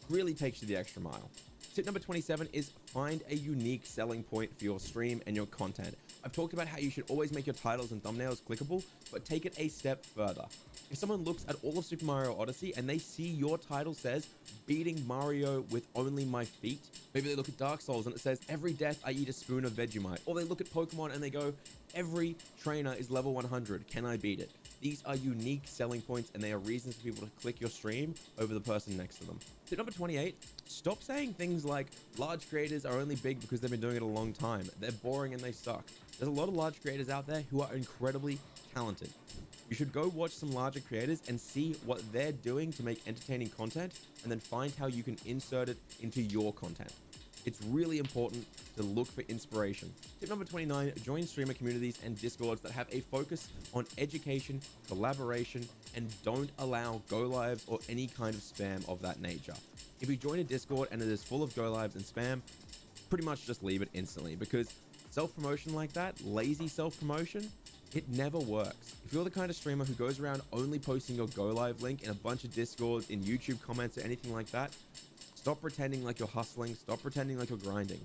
really takes you the extra mile. Tip number 27 is find a unique selling point for your stream and your content. I've talked about how you should always make your titles and thumbnails clickable, but take it a step further. If someone looks at all of Super Mario Odyssey and they see your title says, beating Mario with only my feet, maybe they look at Dark Souls and it says, every death I eat a spoon of Vegemite, or they look at Pokemon and they go, every trainer is level 100, can I beat it? These are unique selling points and they are reasons for people to click your stream over the person next to them. Tip number 28, stop saying things like large creators are only big because they've been doing it a long time. They're boring and they suck. There's a lot of large creators out there who are incredibly talented. You should go watch some larger creators and see what they're doing to make entertaining content and then find how you can insert it into your content. It's really important to look for inspiration. Tip number 29, join streamer communities and Discords that have a focus on education, collaboration, and don't allow go lives or any kind of spam of that nature. If you join a Discord and it is full of go lives and spam, pretty much just leave it instantly, because self-promotion like that, lazy self-promotion, it never works. If you're the kind of streamer who goes around only posting your go live link in a bunch of Discords, in YouTube comments or anything like that, stop pretending like you're hustling, stop pretending like you're grinding.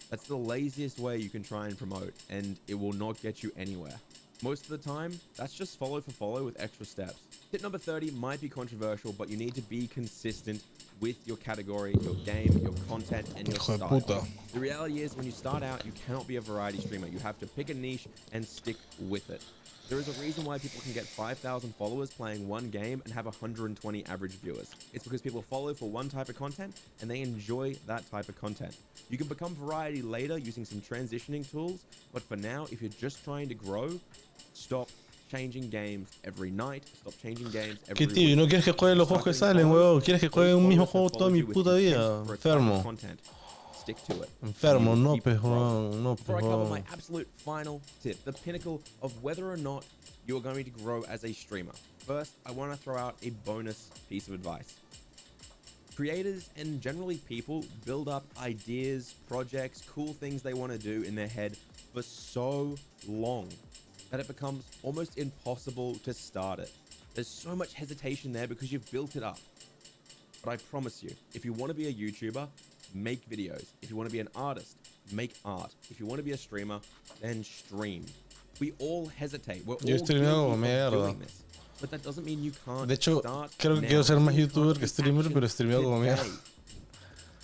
That's the laziest way you can try and promote, and it will not get you anywhere. Most of the time, that's just follow for follow with extra steps. Tip number 30 might be controversial, but you need to be consistent with your category, your game, your content, and your style. The reality is, when you start out, you cannot be a variety streamer. You have to pick a niche and stick with it. There is a reason why people can get 5,000 followers playing one game and have 120 average viewers. It's because people follow for one type of content and they enjoy that type of content. You can become variety later using some transitioning tools, but for now, if you're just trying to grow, stop changing games every night, stop changing games every
¿Qué tío? ¿No quieres que juegue los juegos que salen, huevón? ¿Quieres que juegue un mismo juego toda mi puta vida? Enfermo.
Stick to it.
Enfermo, no pues, Juan, no pues,
Before I cover my absolute final tip, the pinnacle of whether or not you're going to grow as a streamer. First, I want to throw out a bonus piece of advice. Creators and generally people build up ideas, projects, cool things they want to do in their head for so long that it becomes almost impossible to start it. There's so much hesitation there because you've built it up. But I promise you, if you want to be a YouTuber, make videos. If you want to be an artist, make art. If you want to be a streamer, then stream. We all hesitate. We're all guilty of doing this. But that doesn't mean you can't.
De hecho, creo que quiero ser más youtuber que streamer, pero streameo como mierda.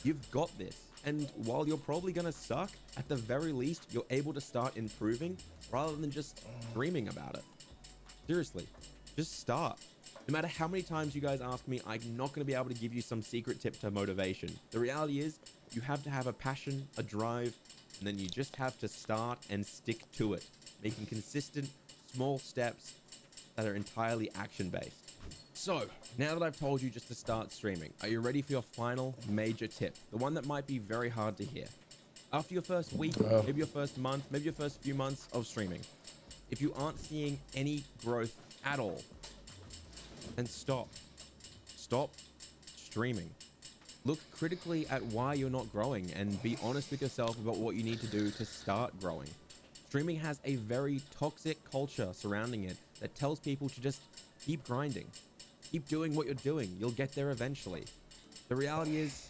You've got this. And while you're probably gonna suck, at the very least, you're able to start improving rather than just dreaming about it. Seriously, just start. No matter how many times you guys ask me, I'm not going to be able to give you some secret tip to motivation. The reality is, you have to have a passion, a drive, and then you just have to start and stick to it, making consistent, small steps that are entirely action-based. So, now that I've told you just to start streaming, are you ready for your final major tip? The one that might be very hard to hear. After your first week, maybe your first month, maybe your first few months of streaming, if you aren't seeing any growth at all, then stop streaming. Look critically at why you're not growing and be honest with yourself about what you need to do to start growing. Streaming has a very toxic culture surrounding it that tells people to just keep grinding. Keep doing what you're doing. You'll get there eventually. The reality is,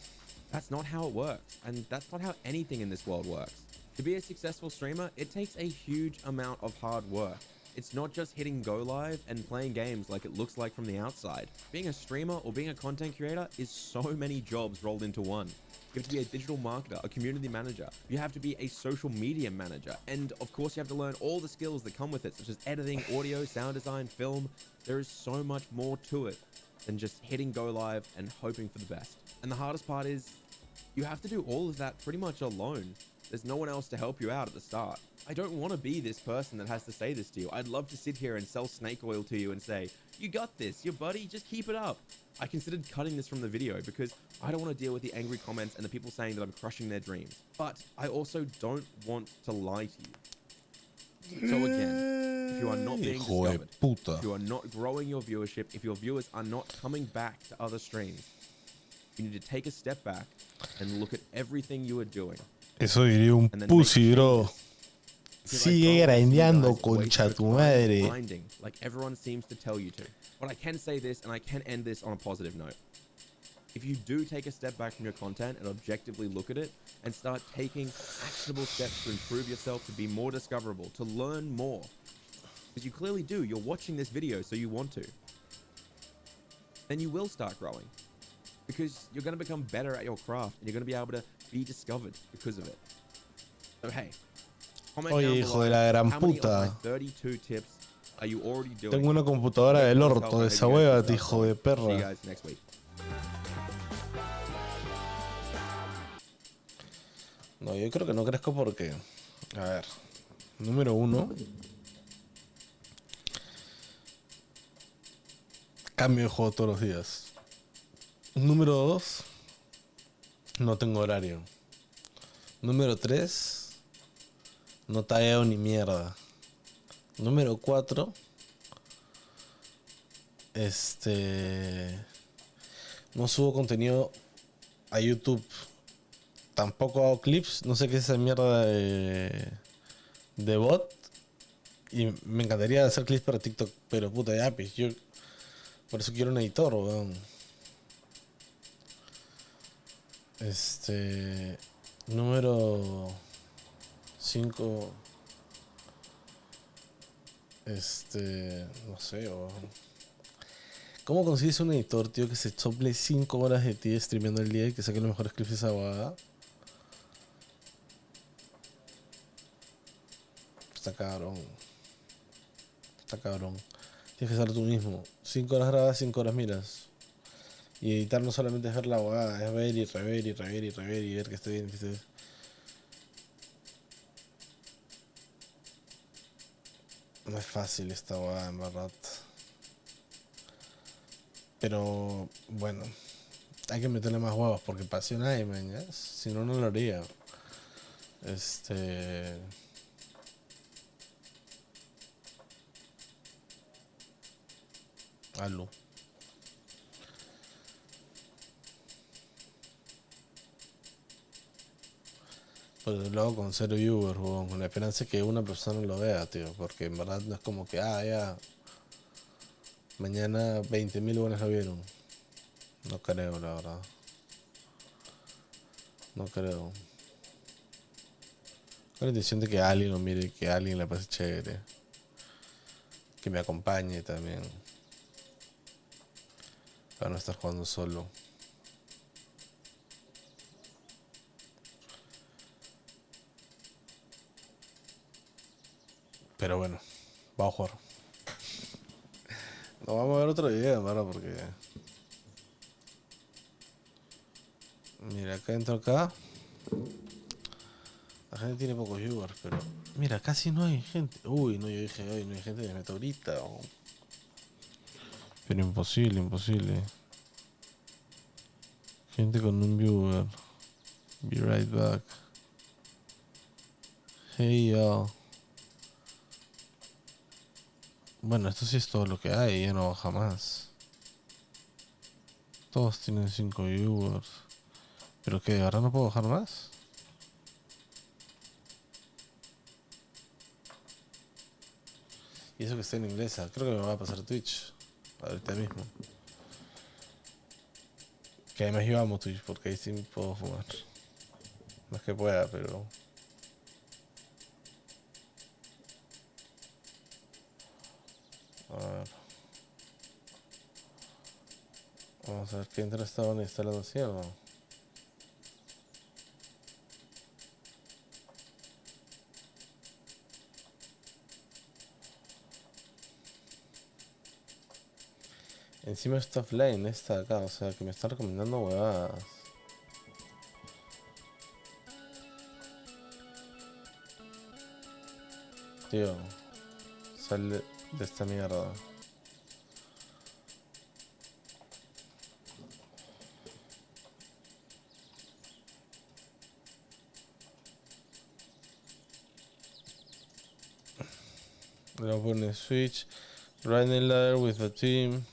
that's not how it works. And that's not how anything in this world works. To be a successful streamer, it takes a huge amount of hard work. It's not just hitting go live and playing games like it looks like from the outside. Being a streamer or being a content creator is so many jobs rolled into one. You have to be a digital marketer, a community manager. You have to be a social media manager. And of course, you have to learn all the skills that come with it, such as editing, audio, sound design, film. There is so much more to it than just hitting go live and hoping for the best. And the hardest part is you have to do all of that pretty much alone. There's no one else to help you out at the start. I don't want to be this person that has to say this to you. I'd love to sit here and sell snake oil to you and say, you got this, your buddy, just keep it up. I considered cutting this from the video because I don't want to deal with the angry comments and the people saying that I'm crushing their dreams. But I also don't want to lie to you. So again, if you are not being discovered, if you are not growing your viewership, if your viewers are not coming back to other streams, you need to take a step back and look at everything you are doing.
Eso diría un pussy, bro. Sigue grindeando, concha tu madre.
Like everyone seems to tell you to. But I can say this, and I can end this on a positive note. If you do take a step back from your content and objectively look at it and start taking actionable steps to improve yourself, to be more discoverable, to learn more, because you clearly do, you're watching this video so you want to, then you will start growing. Because you're going to become better at your craft and you're going to be able to be discovered because of it. So hey, comment down below,
hijo de la gran
how many of my
puta.
32 tips are you already doing?
Tengo una computadora del orto de esa hueva, hijo de
See you
perra.
guys next week.
No, yo creo que no crezco porque... A ver. Número 1. Cambio de juego todos los días. Número 2. No tengo horario. Número 3. No tagueo ni mierda. Número 4. No subo contenido a YouTube. Tampoco hago clips. No sé qué es esa mierda de bot. Y me encantaría hacer clips para TikTok. Pero puta ya, pues yo... Por eso quiero un editor, weón. Número 5. No sé, weón. ¿Cómo consigues un editor, tío, que se sople 5 horas de ti streameando el día y que saque los mejores clips de esa abogada? Está cabrón. Está cabrón. Tienes que ser tú mismo. 5 horas grabadas, 5 horas miras. Y editar no solamente es ver la abogada, es ver y rever y rever y rever y ver que esté bien, que esté bien. No es fácil esta abogada, en verdad. Pero bueno, hay que meterle más huevos porque pasión hay, man, ¿ya? Si no, no lo haría. Aló. Pues lo hago con 0 viewers, weón, con la esperanza de que una persona lo vea, tío, porque en verdad no es como que, ya, mañana 20.000 buenos lo vieron. No creo, la verdad. No creo. Con la intención de que alguien lo mire, que alguien le pase chévere. Que me acompañe también. Para no estar jugando solo. Pero bueno, vamos a jugar. Nos vamos a ver otro video, hermano, porque... Mira, acá entro acá. La gente tiene pocos viewers, pero... Mira, casi no hay gente. Uy, no, yo dije, ay, no hay gente de meto ahorita. Oh. Pero imposible, imposible. Gente con un viewer. Be right back. Hey, y'all. Bueno, esto sí es todo lo que hay, ya no baja más. Todos tienen 5 viewers. ¿Pero qué? ¿Ahora no puedo bajar más? Y eso que está en inglesa. Creo que me va a pasar Twitch. Ahorita mismo. Que además yo amo Twitch porque ahí sí puedo fumar. No es que pueda, pero... A ver. Vamos a ver qué entra estaban instalando así o no. Encima está offline esta de acá, o sea que me está recomendando huevadas. Tío, sale de esta mierda. Lo pone Switch, running ladder with the team.